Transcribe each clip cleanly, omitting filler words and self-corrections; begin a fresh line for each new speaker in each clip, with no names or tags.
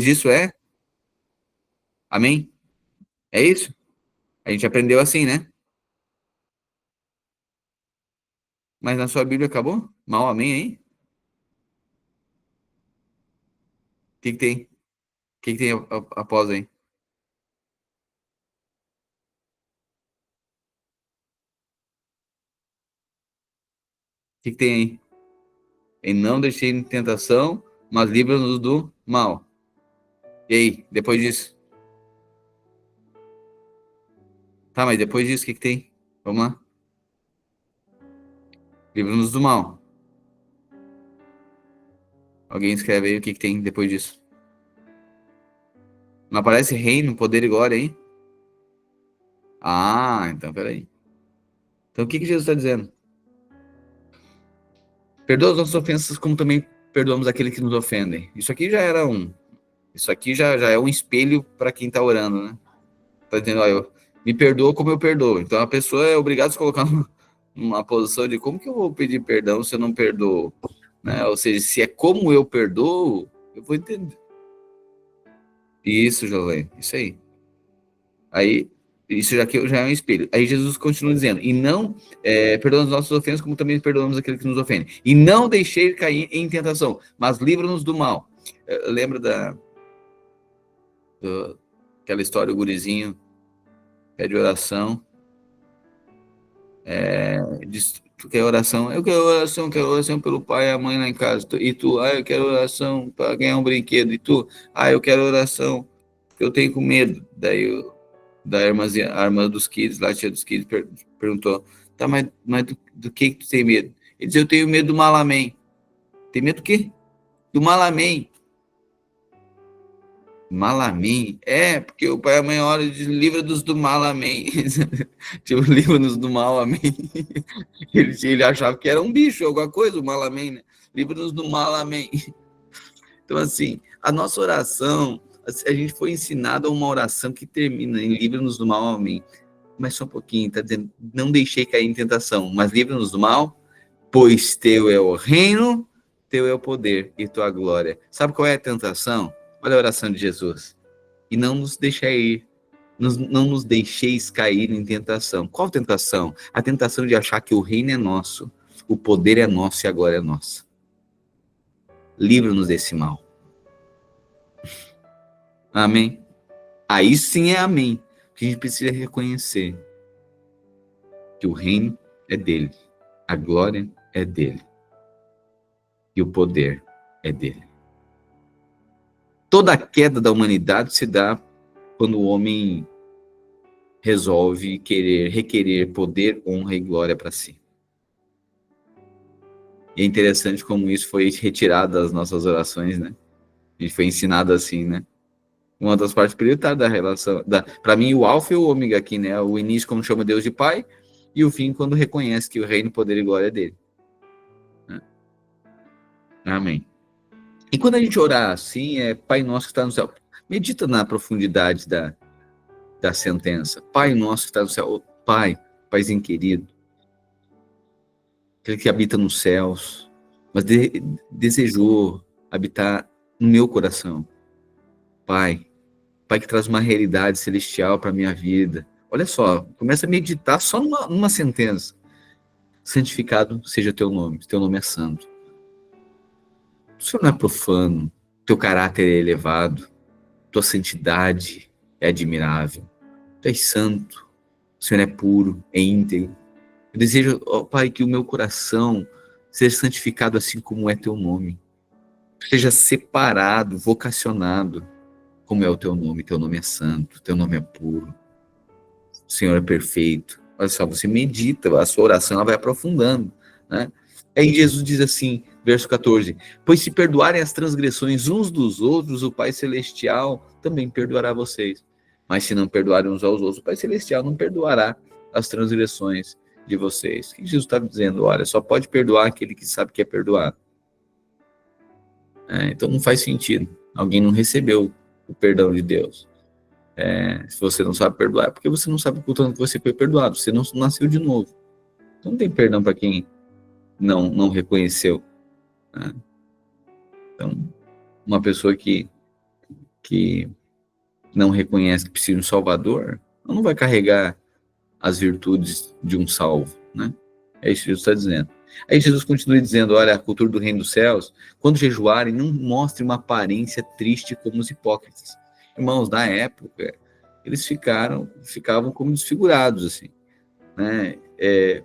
disso é amém? É isso? A gente aprendeu assim, né? Mas na sua Bíblia acabou? Mal amém aí? O que que tem? O que que tem após aí? O que que tem aí? E não deixei em tentação, mas livra-nos do mal. E aí, depois disso? Tá, mas depois disso, o que que tem? Vamos lá. Livra-nos do mal. Alguém escreve aí o que que tem depois disso. Não aparece reino, poder e glória aí? Ah, então peraí. Então o que que Jesus está dizendo? Perdoa as nossas ofensas como também perdoamos aqueles que nos ofendem. Isso aqui já era um. Isso aqui já é um espelho para quem está orando, né? Tá dizendo, ó, eu me perdoa como eu perdoo. Então a pessoa é obrigada a se colocar numa posição de como que eu vou pedir perdão se eu não perdoo, né? Ou seja, se é como eu perdoo, eu vou entender. Isso, Jolene, isso aí. Aí, isso já é um espelho. Aí Jesus continua dizendo, e não, perdoa as nossas ofensas, como também perdoamos aquele que nos ofende. E não deixei cair em tentação, mas livra-nos do mal. Lembra aquela história, o gurizinho pede oração, diz, tu quer oração? Eu quero oração pelo pai e a mãe lá em casa. E tu, eu quero oração para ganhar um brinquedo. E tu, eu quero oração, porque eu tenho com medo. Daí da irmãzinha, a irmã dos kids, lá, a tia dos kids, perguntou, tá, mas do que tu tem medo? Ele disse, eu tenho medo do malamém. Tem medo do quê? Do malamém. Malamém? É, porque o pai e a mãe olham e dizem, livra-nos do malamém. Tipo, livra-nos do malamém. Ele achava que era um bicho, alguma coisa, o malamém, né? Livra-nos do malamém. Então, assim, a nossa oração, a gente foi ensinado a uma oração que termina em livra-nos do mal, amém. Mas só um pouquinho, tá dizendo, não deixei cair em tentação, mas livra-nos do mal, pois teu é o reino, teu é o poder e tua glória. Sabe qual é a tentação? Olha a oração de Jesus. E não nos deixei ir, não nos deixeis cair em tentação. Qual tentação? A tentação de achar que o reino é nosso, o poder é nosso e a glória é nossa. Livra-nos desse mal. Amém? Aí sim é amém. Que a gente precisa reconhecer que o reino é dele, a glória é dele e o poder é dele. Toda a queda da humanidade se dá quando o homem resolve requerer poder, honra e glória para si. E é interessante como isso foi retirado das nossas orações, né? A gente foi ensinado assim, né? Uma das partes prioritárias da relação, para mim, o alfa e o ômega aqui, né? O início, quando chama Deus de Pai, e o fim, quando reconhece que o reino, poder e glória é dele. Né? Amém. E quando a gente orar assim, Pai Nosso que está no céu. Medita na profundidade da sentença. Pai Nosso que está no céu. Pai, Paizinho querido, aquele que habita nos céus, mas desejou habitar no meu coração. Pai que traz uma realidade celestial para a minha vida. Olha só, começa a meditar só numa sentença. Santificado seja teu nome é santo. O Senhor não é profano, teu caráter é elevado, tua santidade é admirável, tu és santo, o Senhor é puro, é íntegro. Eu desejo, ó Pai, que o meu coração seja santificado assim como é teu nome, seja separado, vocacionado, como é o teu nome é santo, teu nome é puro, o Senhor é perfeito. Olha só, você medita, a sua oração ela vai aprofundando, né? Aí Jesus diz assim, verso 14, pois se perdoarem as transgressões uns dos outros, o Pai Celestial também perdoará vocês. Mas se não perdoarem uns aos outros, o Pai Celestial não perdoará as transgressões de vocês. O que Jesus está dizendo? Olha, só pode perdoar aquele que sabe que é perdoado. Então não faz sentido. Alguém não recebeu o perdão de Deus. Se você não sabe perdoar, é porque você não sabe o quanto que você foi perdoado. Você não nasceu de novo. Então não tem perdão para quem não reconheceu. Né? Então, uma pessoa que que não reconhece que precisa de um Salvador, não vai carregar as virtudes de um salvo, né? É isso que Jesus está dizendo. Aí Jesus continua dizendo, olha, a cultura do reino dos céus, quando jejuarem, não mostre uma aparência triste como os hipócritas. Irmãos, na época, eles ficavam como desfigurados, assim, né?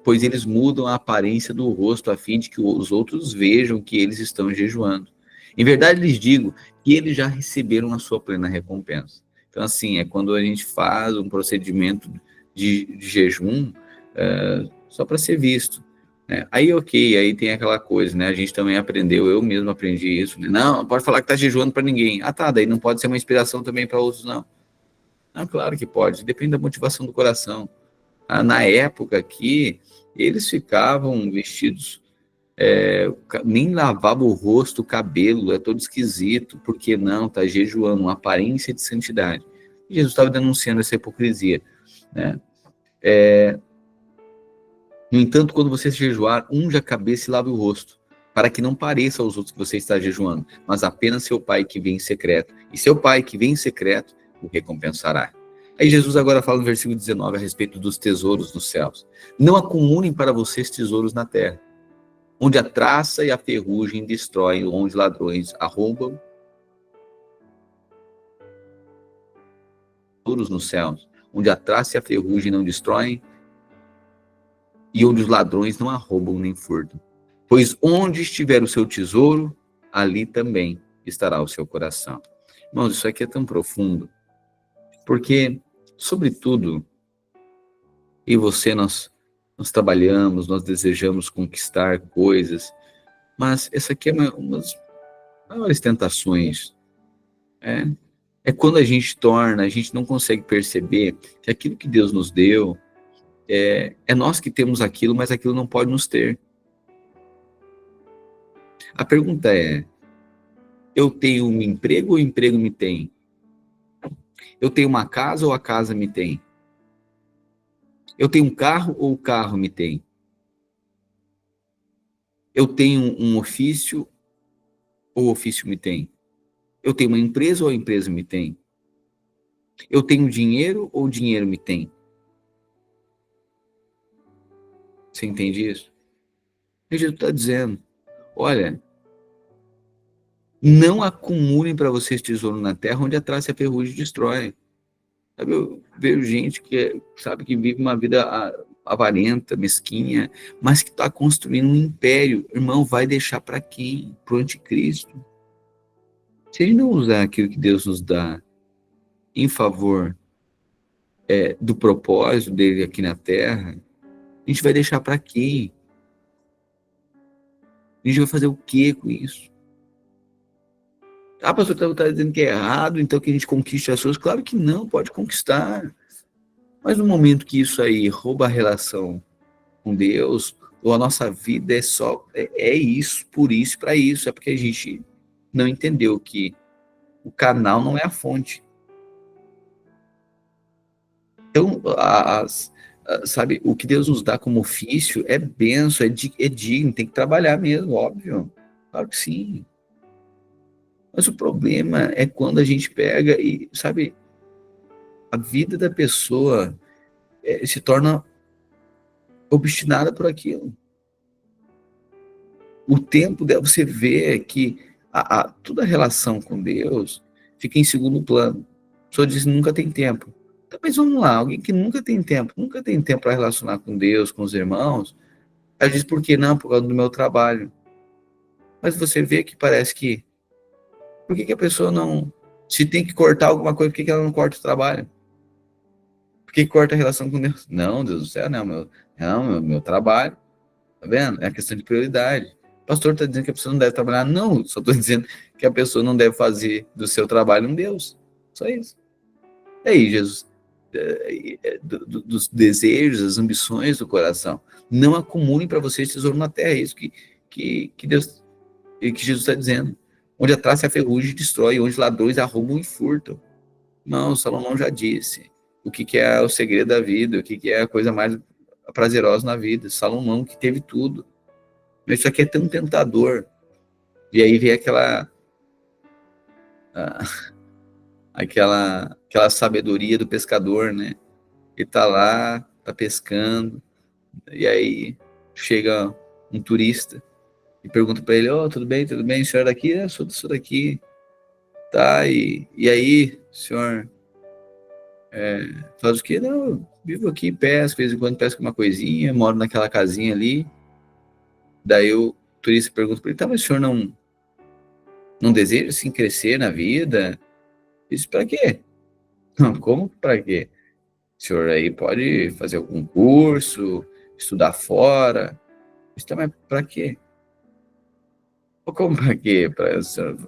Pois eles mudam a aparência do rosto a fim de que os outros vejam que eles estão jejuando. Em verdade, lhes digo que eles já receberam a sua plena recompensa. Então, assim, é quando a gente faz um procedimento de jejum só para ser visto. Né? Aí, ok, aí tem aquela coisa, né? A gente também aprendeu, eu mesmo aprendi isso. Né? Não pode falar que está jejuando para ninguém. Ah, tá, daí não pode ser uma inspiração também para outros, não. Não, claro que pode, depende da motivação do coração. Na época aqui, eles ficavam vestidos, nem lavavam o rosto, o cabelo, é todo esquisito, porque não, está jejuando, uma aparência de santidade. E Jesus estava denunciando essa hipocrisia, né? No entanto, quando você jejuar, unja a cabeça e lave o rosto, para que não pareça aos outros que você está jejuando, mas apenas seu pai que vem em secreto. E seu pai que vem em secreto o recompensará. Aí Jesus agora fala no versículo 19 a respeito dos tesouros nos céus. Não acumulem para vocês tesouros na terra, onde a traça e a ferrugem destroem, onde ladrões arrombam. Tesouros nos céus, onde a traça e a ferrugem não destroem, e onde os ladrões não arrombam nem furtam. Pois onde estiver o seu tesouro, ali também estará o seu coração. Irmãos, isso aqui é tão profundo, porque, sobretudo, eu e você, nós trabalhamos, nós desejamos conquistar coisas, mas essa aqui é uma das maiores tentações. É quando a gente não consegue perceber que aquilo que Deus nos deu, é nós que temos aquilo, mas aquilo não pode nos ter. A pergunta é, eu tenho um emprego ou o emprego me tem? Eu tenho uma casa ou a casa me tem? Eu tenho um carro ou o carro me tem? Eu tenho um ofício ou o ofício me tem? Eu tenho uma empresa ou a empresa me tem? Eu tenho dinheiro ou o dinheiro me tem? Você entende isso? E Jesus está dizendo, olha, não acumulem para vocês tesouro na terra onde a traça e a ferrugem destrói. Sabe, eu vejo gente sabe, que vive uma vida avarenta, mesquinha, mas que está construindo um império. Irmão, vai deixar para quem? Para o anticristo. Se a gente não usar aquilo que Deus nos dá em favor do propósito dele aqui na terra, a gente vai deixar para quem? A gente vai fazer o que com isso? Ah, pastor, está dizendo que é errado, então que a gente conquiste as coisas. Claro que não, pode conquistar. Mas no momento que isso aí rouba a relação com Deus, ou a nossa vida é isso, por isso, para isso, é porque a gente não entendeu que o canal não é a fonte. Então, sabe, o que Deus nos dá como ofício é benção, é digno, tem que trabalhar mesmo, óbvio. Claro que sim. Mas o problema é quando a gente pega e, sabe, a vida da pessoa se torna obstinada por aquilo. O tempo dela, você vê que toda a relação com Deus fica em segundo plano. A pessoa diz nunca tem tempo. Então, mas vamos lá, alguém que nunca tem tempo para relacionar com Deus, com os irmãos, ela diz por que não? Por causa do meu trabalho. Mas você vê que parece que, por que a pessoa não, se tem que cortar alguma coisa, por que ela não corta o trabalho? Por que corta a relação com Deus? Não, Deus do céu, meu trabalho. Tá vendo? É a questão de prioridade. O pastor está dizendo que a pessoa não deve trabalhar. Não, só estou dizendo que a pessoa não deve fazer do seu trabalho um Deus. Só isso. E aí, Jesus, dos desejos, das ambições do coração, não acumulem para vocês tesouro na terra. É isso que Deus, que Jesus está dizendo. Onde a traça e a ferrugem destrói, onde ladrões arrombam e furtam. Não, Salomão já disse o que é o segredo da vida, o que é a coisa mais prazerosa na vida. Salomão que teve tudo. Mas isso aqui é tão tentador. E aí vem aquela aquela sabedoria do pescador, né? Ele tá lá, tá pescando, e aí chega um turista e pergunta para ele: "Ó, tudo bem, tudo bem? O senhor é daqui?" "Eu sou daqui." "Tá, e aí, o senhor faz o quê?" "Não, eu vivo aqui, pesco, de vez em quando pesco uma coisinha, moro naquela casinha ali." Daí o turista pergunta para ele: "Tá, mas o senhor não deseja, assim, crescer na vida?" "Isso para quê?" "Não, como para quê? O senhor aí pode fazer algum curso, estudar fora." "Isso também para quê?" "Pô, como para quê? Para o senhor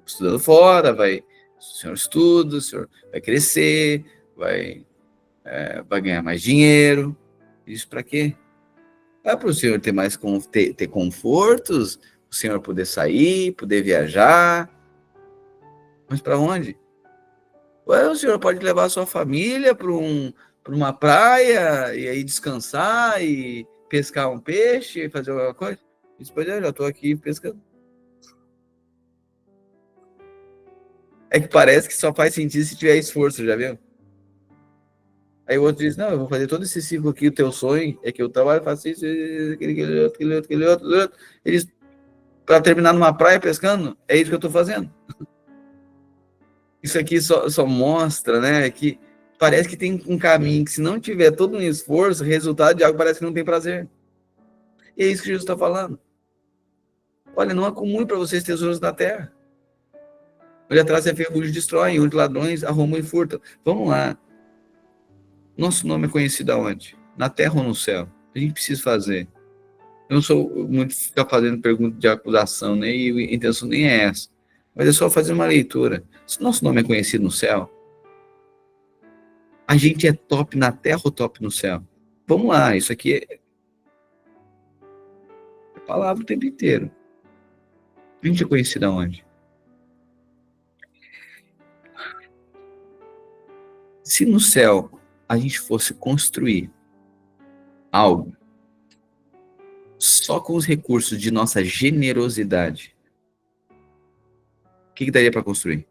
estudando fora, o senhor estuda, o senhor vai crescer, vai ganhar mais dinheiro." "Isso para quê?" "Ah, para o senhor ter ter confortos, o senhor poder sair, poder viajar." "Mas para onde?" "Ué, o senhor pode levar a sua família para uma praia e aí descansar e pescar um peixe, fazer alguma coisa." "Isso, pois é, já estou aqui pescando." É que parece que só faz sentido se tiver esforço, já viu? Aí o outro diz: "Não, eu vou fazer todo esse ciclo aqui, o teu sonho é que eu trabalho, faço isso, aquele outro, aquele outro." Eles, para terminar numa praia pescando, é isso que eu estou fazendo. Isso aqui só mostra, né, que parece que tem um caminho que, se não tiver todo um esforço, o resultado de algo parece que não tem prazer. E é isso que Jesus está falando. Olha, não acumule para vocês tesouros na terra, onde atrás é ferrugem destrói, onde ladrões arrombam e furtam. Vamos lá. Nosso nome é conhecido aonde? Na terra ou no céu? A gente precisa fazer. Eu não sou muito ficar fazendo pergunta de acusação, né? E a intenção nem é essa. Mas é só fazer uma leitura. Se nosso nome é conhecido no céu, a gente é top na terra ou top no céu? Vamos lá, isso aqui é palavra o tempo inteiro. A gente é conhecido aonde? Se no céu a gente fosse construir algo só com os recursos de nossa generosidade, o que daria para construir?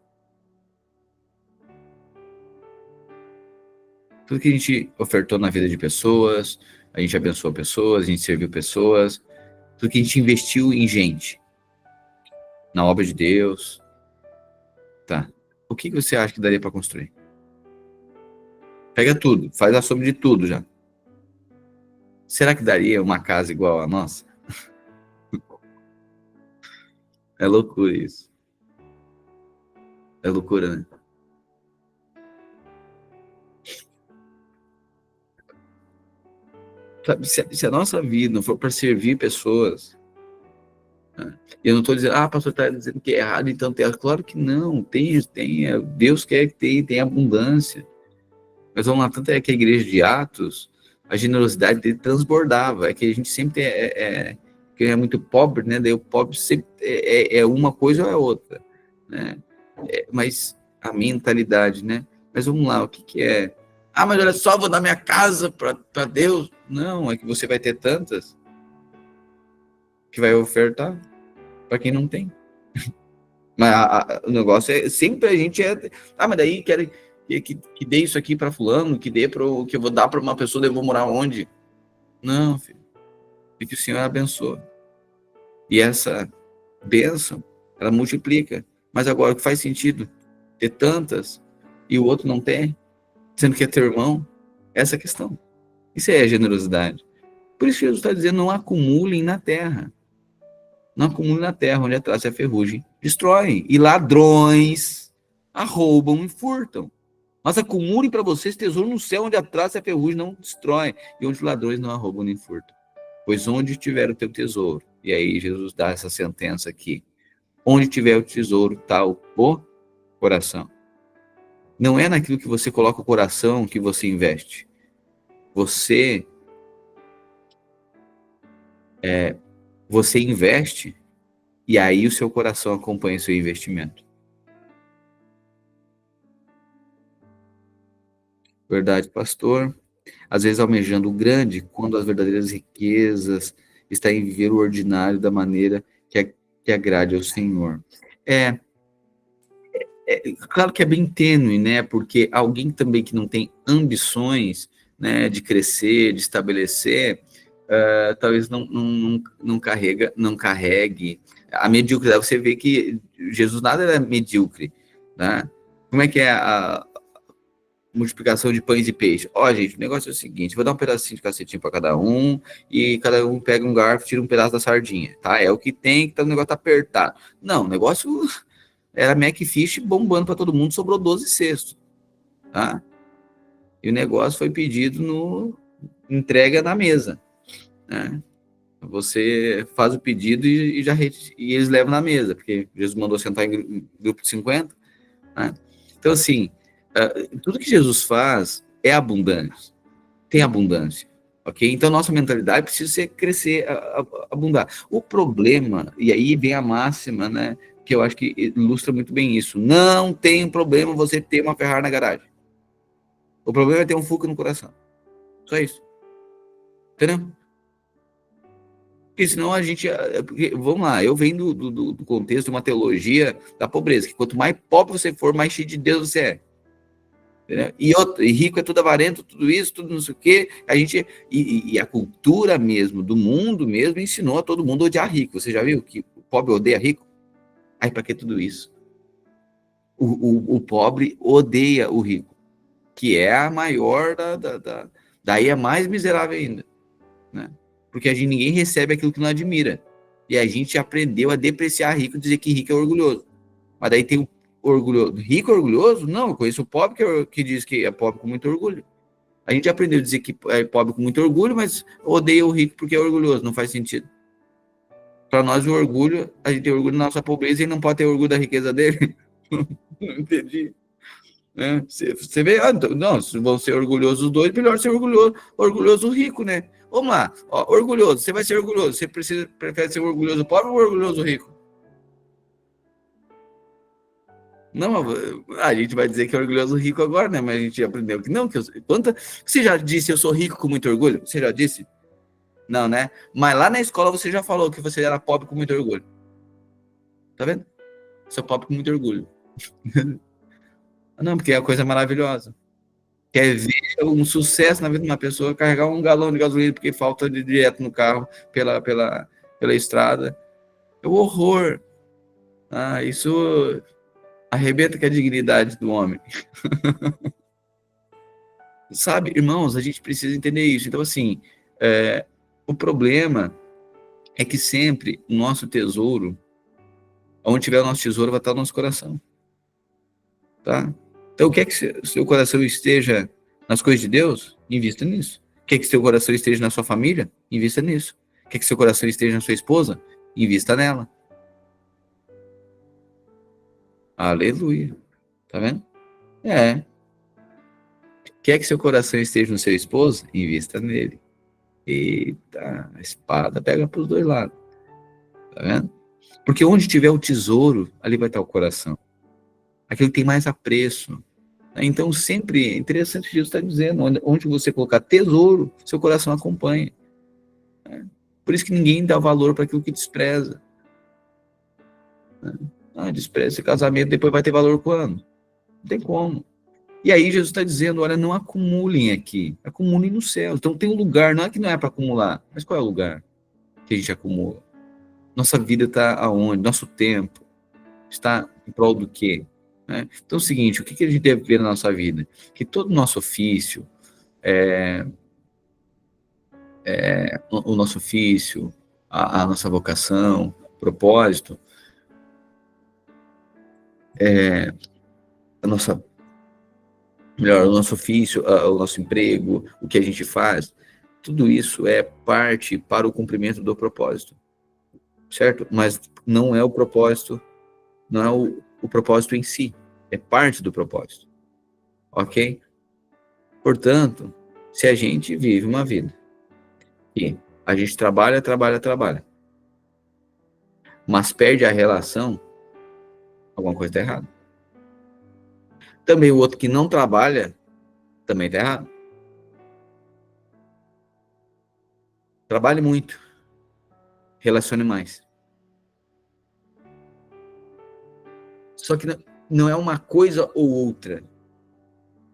Tudo que a gente ofertou na vida de pessoas, a gente abençoou pessoas, a gente serviu pessoas, tudo que a gente investiu em gente, na obra de Deus, tá? O que você acha que daria para construir? Pega tudo, faz a soma de tudo já. Será que daria uma casa igual a nossa? É loucura isso. É loucura, né? Sabe, se a nossa vida não for para servir pessoas, né? Eu não estou dizendo, pastor, está dizendo que é errado, então tem. Claro que não, Deus quer que tenha abundância. Mas vamos lá, tanto é que a igreja de Atos, a generosidade dele transbordava. É que a gente sempre que é muito pobre, né? Daí o pobre sempre é uma coisa ou é outra, né? Mas a mentalidade, né? Mas vamos lá, o que que é? Mas olha só, vou dar minha casa para Deus. Não, é que você vai ter tantas que vai ofertar para quem não tem. Mas o negócio é sempre a gente mas daí quero que dê isso aqui para fulano, que dê para que eu vou dar para uma pessoa, eu vou morar onde? Não, filho. E que o Senhor abençoe. E essa bênção, ela multiplica. Mas agora, o que faz sentido? Ter tantas e o outro não tem, sendo que é teu irmão? Essa é a questão. Isso é generosidade. Por isso que Jesus está dizendo, não acumulem na terra. Não acumulem na terra, onde atrás é ferrugem. Destroem. E ladrões arrombam e furtam. Mas acumulem para vocês tesouro no céu, onde a traça e a ferrugem não destrói, e onde os ladrões não arrombam nem furtam. Pois onde tiver o teu tesouro, e aí Jesus dá essa sentença aqui, onde tiver o tesouro, está o coração. Não é naquilo que você coloca o coração que você investe. Você investe, e aí o seu coração acompanha o seu investimento. Verdade, pastor? Às vezes almejando o grande, quando as verdadeiras riquezas está em viver o ordinário da maneira que agrade ao Senhor. É, Claro que é bem tênue, né? Porque alguém também que não tem ambições, né, de crescer, de estabelecer, talvez não carregue a mediocridade. Você vê que Jesus nada era medíocre, né? Como é que é a multiplicação de pães e peixes? Ó, gente, o negócio é o seguinte: vou dar um pedacinho de cacetinho para cada um, e cada um pega um garfo e tira um pedaço da sardinha, tá? É o que tem, que tá, o negócio tá apertado. Não, o negócio era Macfish bombando para todo mundo, sobrou 12 cestos, tá? E o negócio foi pedido no entrega na mesa, né? Você faz o pedido e eles levam na mesa, porque Jesus mandou sentar em grupo de 50, né? Então, assim, tudo que Jesus faz é abundante, tem abundância, ok? Então, nossa mentalidade precisa ser crescer, abundar. O problema, e aí vem a máxima, né, que eu acho que ilustra muito bem isso: não tem problema você ter uma Ferrari na garagem. O problema é ter um Fusca no coração. Só isso. Entendeu? Porque senão a gente. Vamos lá, eu venho do contexto de uma teologia da pobreza, que quanto mais pobre você for, mais cheio de Deus você é. Entendeu? E rico é tudo avarento, tudo isso, tudo não sei o quê. A gente, e a cultura mesmo, do mundo mesmo, ensinou a todo mundo a odiar rico. Você já viu que o pobre odeia rico? Aí, para que tudo isso? O pobre odeia o rico, que é a maior daí é mais miserável ainda, né? Porque ninguém recebe aquilo que não admira. E a gente aprendeu a depreciar rico, dizer que rico é orgulhoso. Mas daí tem o orgulhoso. Rico é orgulhoso? Não, eu conheço o pobre que diz que é pobre com muito orgulho. A gente aprendeu a dizer que é pobre com muito orgulho, mas odeia o rico porque é orgulhoso. Não faz sentido. Para nós, o orgulho, a gente tem orgulho da nossa pobreza e não pode ter orgulho da riqueza dele. Não entendi. Né? Você vê, não, se vão ser orgulhosos os dois, melhor ser orgulhoso rico, né? Vamos lá, ó, orgulhoso, você vai ser orgulhoso, você prefere ser orgulhoso pobre ou orgulhoso rico? Não, a gente vai dizer que é orgulhoso rico agora, né? Mas a gente aprendeu que não, você já disse eu sou rico com muito orgulho? Você já disse? Não, né? Mas lá na escola você já falou que você era pobre com muito orgulho. Tá vendo? Sou pobre com muito orgulho. Não, porque é a coisa maravilhosa. Quer ver um sucesso na vida de uma pessoa carregar um galão de gasolina porque falta de direto no carro pela estrada. É o horror. Isso arrebenta com a dignidade do homem. Sabe, irmãos, a gente precisa entender isso. Então, assim, o problema é que sempre o nosso tesouro, onde tiver o nosso tesouro, vai estar o nosso coração. Tá? Então, quer que seu coração esteja nas coisas de Deus? Invista nisso. Quer que seu coração esteja na sua família? Invista nisso. Quer que seu coração esteja na sua esposa? Invista nela. Aleluia. Tá vendo? É. Quer que seu coração esteja no seu esposo? Invista nele. Eita, a espada pega para os dois lados. Tá vendo? Porque onde tiver o tesouro, ali vai estar o coração. Aquilo que tem mais apreço. Então, sempre é interessante Jesus está dizendo: onde você colocar tesouro, seu coração acompanha. Por isso que ninguém dá valor para aquilo que despreza. Despreza esse casamento, depois vai ter valor quando? Não tem como. E aí Jesus está dizendo: olha, não acumulem aqui, acumulem no céu. Então tem um lugar, não é que não é para acumular, mas qual é o lugar que a gente acumula? Nossa vida está aonde? Nosso tempo está em prol do quê? Né? Então é o seguinte: o que a gente deve ver na nossa vida? Que todo o nosso ofício, o nosso ofício, a nossa vocação, propósito, a nossa, melhor, o nosso ofício, o nosso emprego, o que a gente faz, tudo isso é parte para o cumprimento do propósito, certo? Mas não é o propósito, não é o propósito em si, é parte do propósito, ok? Portanto, se a gente vive uma vida e a gente trabalha, trabalha, trabalha, mas perde a relação, alguma coisa está errada. Também o outro que não trabalha, também está errado. Trabalhe muito, relacione mais. Só que não é uma coisa ou outra,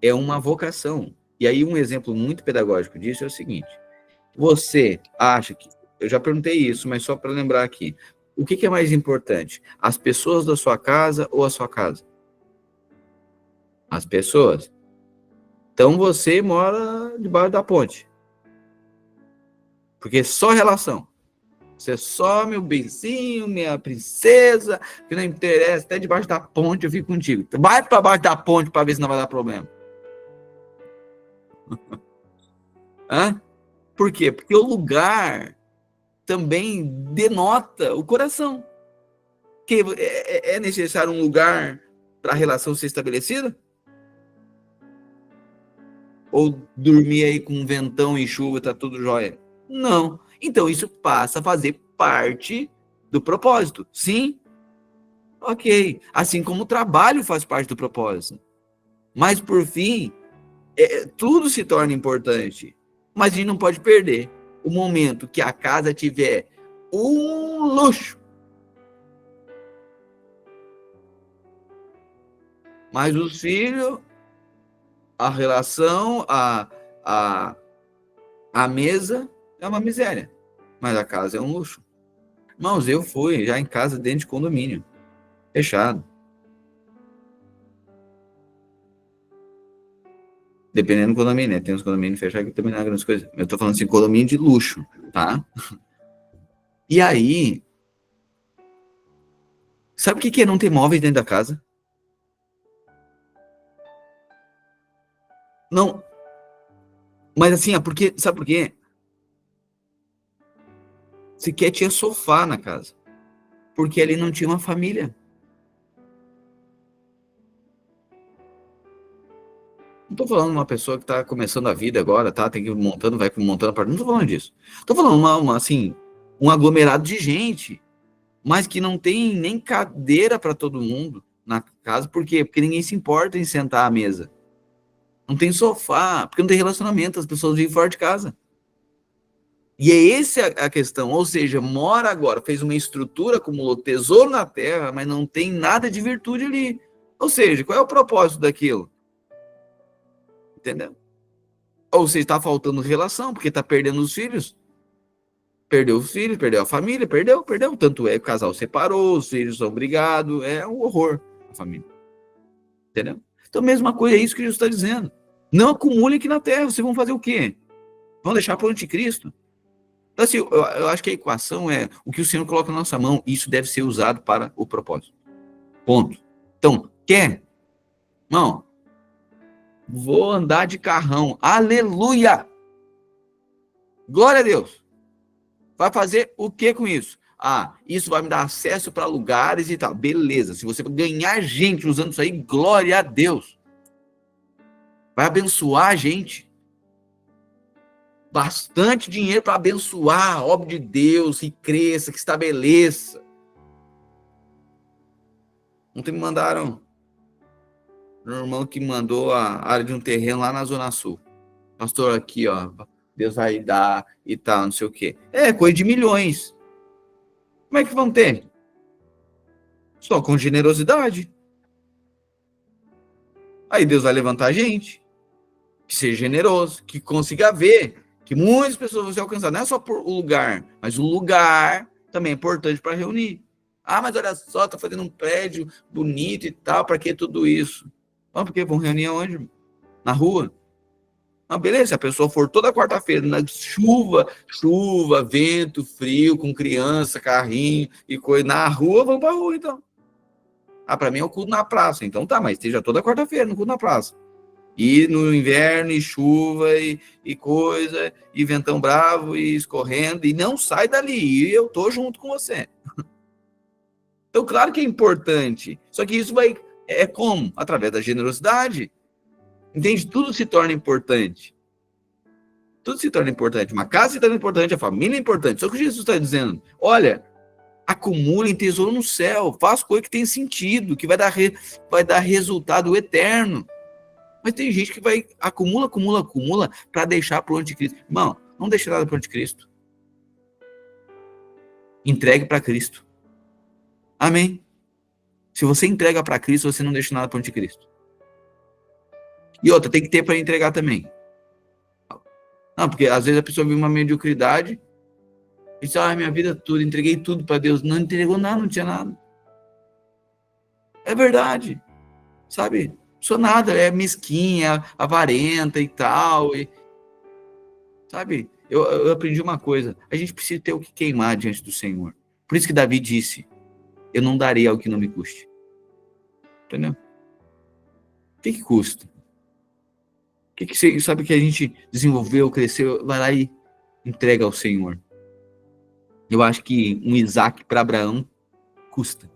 é uma vocação. E aí um exemplo muito pedagógico disso é o seguinte: você acha que, eu já perguntei isso, mas só para lembrar aqui, o que é mais importante? As pessoas da sua casa ou a sua casa? As pessoas. Então você mora debaixo da ponte. Porque é só relação. Você é só meu benzinho, minha princesa, que não interessa, até debaixo da ponte eu fico contigo. Vai para baixo da ponte para ver se não vai dar problema. Hã? Por quê? Porque o lugar também denota o coração. Que é necessário um lugar para a relação ser estabelecida? Ou dormir aí com ventão e chuva, tá tudo jóia? Não. Então isso passa a fazer parte do propósito. Sim, ok. Assim como o trabalho faz parte do propósito. Mas por fim, tudo se torna importante. Mas a gente não pode perder o momento que a casa tiver um luxo, mas os filhos, a relação, a, a mesa é uma miséria, mas a casa é um luxo. Irmãos, eu fui já em casa dentro de condomínio, fechado. Dependendo do condomínio, né? Tem uns condomínios fechados que também não é grandes coisas. Eu tô falando assim, condomínio de luxo, tá? E aí, sabe o que é não ter móveis dentro da casa? Não, mas assim, porque, sabe por quê? Sequer tinha sofá na casa, porque ali não tinha uma família. Não tô falando de uma pessoa que tá começando a vida agora, tá? Tem que ir montando, vai montando a parte. Não tô falando disso. Tô falando assim, um aglomerado de gente, mas que não tem nem cadeira para todo mundo na casa. Por quê? Porque ninguém se importa em sentar à mesa. Não tem sofá, porque não tem relacionamento, as pessoas vivem fora de casa. E é essa a questão, ou seja, mora agora, fez uma estrutura, acumulou tesouro na terra, mas não tem nada de virtude ali. Ou seja, qual é o propósito daquilo? Entendeu? Ou seja, está faltando relação, porque está perdendo os filhos. Perdeu os filhos, perdeu a família, perdeu. Tanto é que o casal separou, os filhos são brigados, é um horror a família. Entendeu? Então, a mesma coisa é isso que Jesus está dizendo. Não acumule aqui na terra, vocês vão fazer o quê? Vão deixar para o anticristo? Então, assim, eu acho que a equação é o que o Senhor coloca na nossa mão, isso deve ser usado para o propósito. Ponto. Então, quer? Não. Vou andar de carrão. Aleluia! Glória a Deus. Vai fazer o que com isso? Ah, isso vai me dar acesso para lugares e tal. Beleza. Se você ganhar gente usando isso aí, glória a Deus. Vai abençoar a gente. Bastante dinheiro para abençoar a obra de Deus, que cresça, que estabeleça. Ontem me mandaram um irmão que mandou a área de um terreno lá na Zona Sul. Pastor, aqui, ó, Deus vai dar e tal, não sei o quê. É, coisa de milhões. Como é que vão ter? Só com generosidade. Aí Deus vai levantar a gente, que seja generoso, que consiga ver que muitas pessoas vão ser alcançadas. Não é só por o lugar, mas o lugar também é importante para reunir. Ah, mas olha só, tá fazendo um prédio bonito e tal, para que tudo isso? Ah, porque vão reunir aonde? Na rua? Ah, beleza, se a pessoa for toda quarta-feira, na chuva, vento, frio, com criança, carrinho e coisa, na rua, vamos pra rua, então. Ah, para mim é o culto na praça. Então tá, mas esteja toda quarta-feira no culto na praça. E no inverno, e chuva, e coisa, e ventão bravo, e escorrendo, e não sai dali, e eu tô junto com você. Então, claro que é importante, só que isso vai, como? Através da generosidade. Entende? Tudo se torna importante. Tudo se torna importante. Uma casa se torna importante, a família é importante. Só que Jesus está dizendo, olha, acumulem tesouro no céu, faz coisa que tem sentido, que vai dar resultado eterno. Mas tem gente que vai acumula para deixar para o anticristo. Irmão, não deixe nada para o anticristo. Entregue para Cristo. Amém. Se você entrega para Cristo, você não deixa nada para o anticristo. E outra, tem que ter para entregar também. Não, porque às vezes a pessoa vive uma mediocridade e diz, minha vida toda, entreguei tudo para Deus. Não entregou nada, não tinha nada. É verdade, sabe? Sou nada, é mesquinha, avarenta e tal. Sabe? Eu aprendi uma coisa, a gente precisa ter o que queimar diante do Senhor. Por isso que Davi disse, eu não darei algo que não me custe. Entendeu? O que custa? O que você sabe que a gente desenvolveu, cresceu, vai lá e entrega ao Senhor. Eu acho que um Isaac para Abraão custa.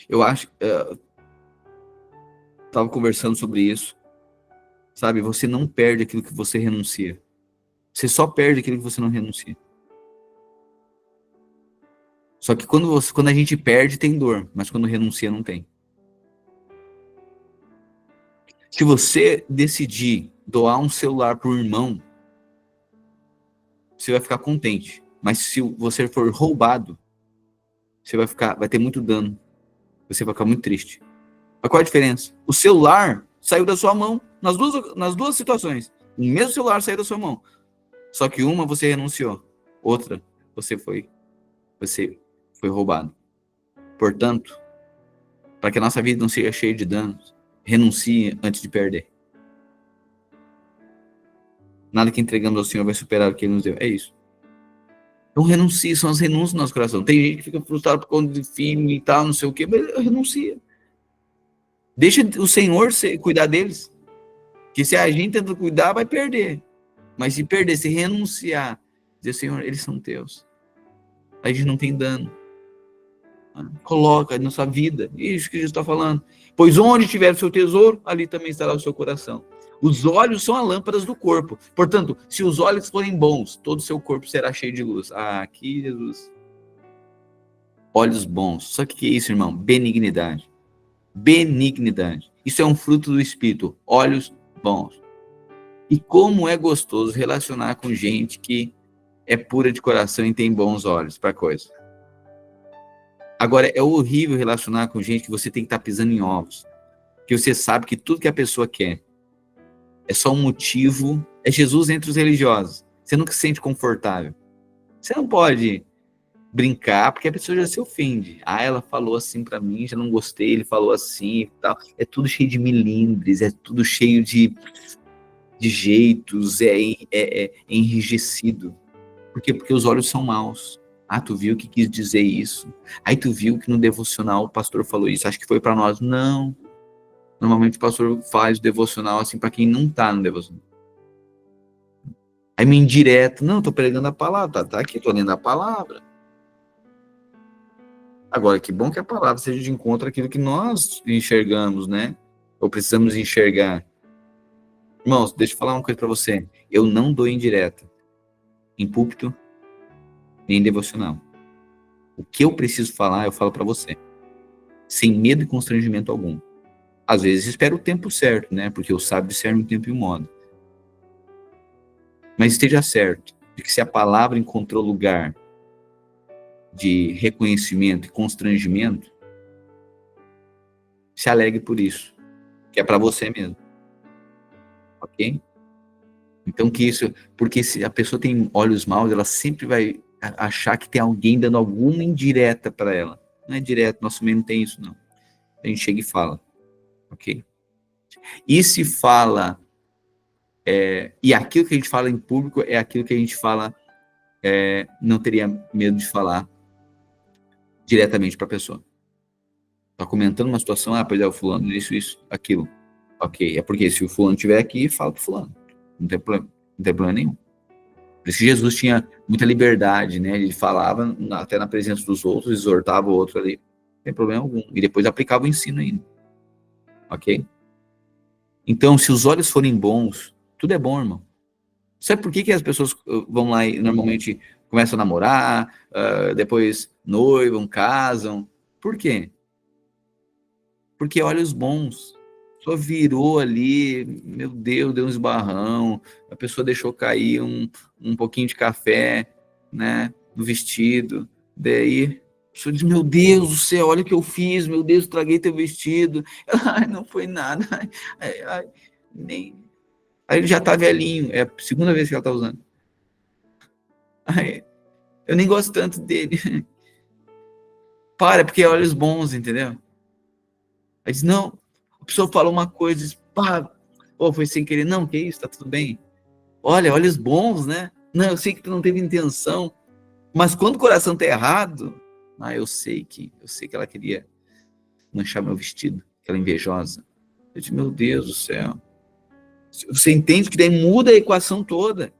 Eu acho, estava conversando sobre isso, sabe? Você não perde aquilo que você renuncia. Você só perde aquilo que você não renuncia. Só que quando a gente perde, tem dor, mas quando renuncia, não tem. Se você decidir doar um celular para o irmão, você vai ficar contente. Mas se você for roubado, você vai ter muito dano. Você vai ficar muito triste. Mas qual a diferença? O celular saiu da sua mão nas duas situações. O mesmo celular saiu da sua mão. Só que uma você renunciou, outra você foi roubado. Portanto, para que a nossa vida não seja cheia de danos, renuncie antes de perder. Nada que entregamos ao Senhor vai superar o que Ele nos deu. É isso. Então renuncie, são as renúncias no nosso coração. Tem gente que fica frustrado por conta de filme e tal, não sei o quê, mas renuncia. Deixa o Senhor cuidar deles. Que se a gente tenta cuidar, vai perder. Mas se perder, se renunciar, dizer, Senhor, eles são teus. A gente não tem dano. Coloca na sua vida. Isso que Jesus está falando. Pois onde tiver o seu tesouro, ali também estará o seu coração. Os olhos são as lâmpadas do corpo. Portanto, se os olhos forem bons, todo o seu corpo será cheio de luz. Aqui, Jesus. Olhos bons. Só que é isso, irmão? Benignidade. Benignidade. Isso é um fruto do Espírito. Olhos bons. E como é gostoso relacionar com gente que é pura de coração e tem bons olhos para coisa. Agora, é horrível relacionar com gente que você tem que estar pisando em ovos. Que você sabe que tudo que a pessoa quer é só um motivo. É Jesus entre os religiosos. Você nunca se sente confortável. Você não pode brincar, porque a pessoa já se ofende. Ela falou assim para mim, já não gostei, ele falou assim e tal. É tudo cheio de milindres, é tudo cheio de jeitos, é enrijecido. Por quê? Porque os olhos são maus. Tu viu que quis dizer isso. Aí tu viu que no devocional o pastor falou isso. Acho que foi para nós. Não. Normalmente o pastor faz o devocional assim para quem não tá no devocional. Aí me indireto. Não, tô pregando a palavra. Tá aqui, tô lendo a palavra. Agora, que bom que a palavra seja de encontro àquilo que nós enxergamos, né? Ou precisamos enxergar. Irmãos, deixa eu falar uma coisa para você. Eu não dou indireta em púlpito nem em devocional. O que eu preciso falar, eu falo para você. Sem medo e constrangimento algum. Às vezes espero o tempo certo, né? Porque o sábio discerne o tempo e o modo. Mas esteja certo de que se a palavra encontrou lugar de reconhecimento e constrangimento, se alegre por isso. Que é para você mesmo. Ok? Então que isso... Porque se a pessoa tem olhos maus, ela sempre vai achar que tem alguém dando alguma indireta para ela. Não é direto, nosso meio não tem isso, não. A gente chega e fala. Ok? E se fala... e aquilo que a gente fala em público é aquilo que a gente fala... não teria medo de falar diretamente para a pessoa. Tá comentando uma situação, pois é, o fulano, isso, aquilo. Ok, é porque se o fulano estiver aqui, fala pro fulano. Não tem problema nenhum. Por isso que Jesus tinha muita liberdade, né? Ele falava até na presença dos outros, exortava o outro ali. Não tem problema algum. E depois aplicava o ensino ainda. Ok? Então, se os olhos forem bons, tudo é bom, irmão. Sabe por que as pessoas vão lá e normalmente começam a namorar, depois noivam, casam? Por quê? Porque olhos bons. Só virou ali, meu Deus, deu um esbarrão, a pessoa deixou cair um pouquinho de café, né, no vestido. Daí, a pessoa diz, meu Deus do céu, olha o que eu fiz, meu Deus, estraguei teu vestido. Ai, não foi nada. Nem... Aí ele já tá velhinho, é a segunda vez que ela tá usando. Aí, eu nem gosto tanto dele. Para, porque é olhos bons, entendeu? Aí diz, não, a pessoa falou uma coisa, diz, pá, oh, foi sem querer. Não, que isso, tá tudo bem. Olha, olhos bons, né? Não, eu sei que tu não teve intenção, mas quando o coração tá errado, eu sei que ela queria manchar meu vestido, aquela invejosa. Eu disse, meu Deus do céu. Você entende que daí muda a equação toda.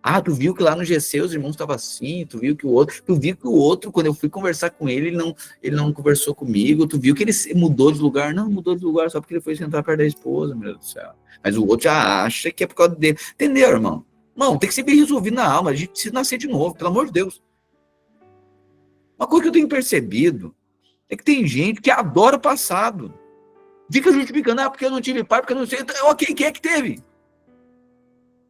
Ah, tu viu que lá no GC os irmãos estavam assim, tu viu que o outro, quando eu fui conversar com ele, ele não conversou comigo, tu viu que ele mudou de lugar. Não, mudou de lugar só porque ele foi sentar perto da esposa, meu Deus do céu. Mas o outro já acha que é por causa dele. Entendeu, irmão? Não, tem que ser bem resolvido na alma, a gente precisa nascer de novo, pelo amor de Deus. Uma coisa que eu tenho percebido é que tem gente que adora o passado. Fica justificando, porque eu não tive pai, porque eu não sei. Ok, quem é que teve?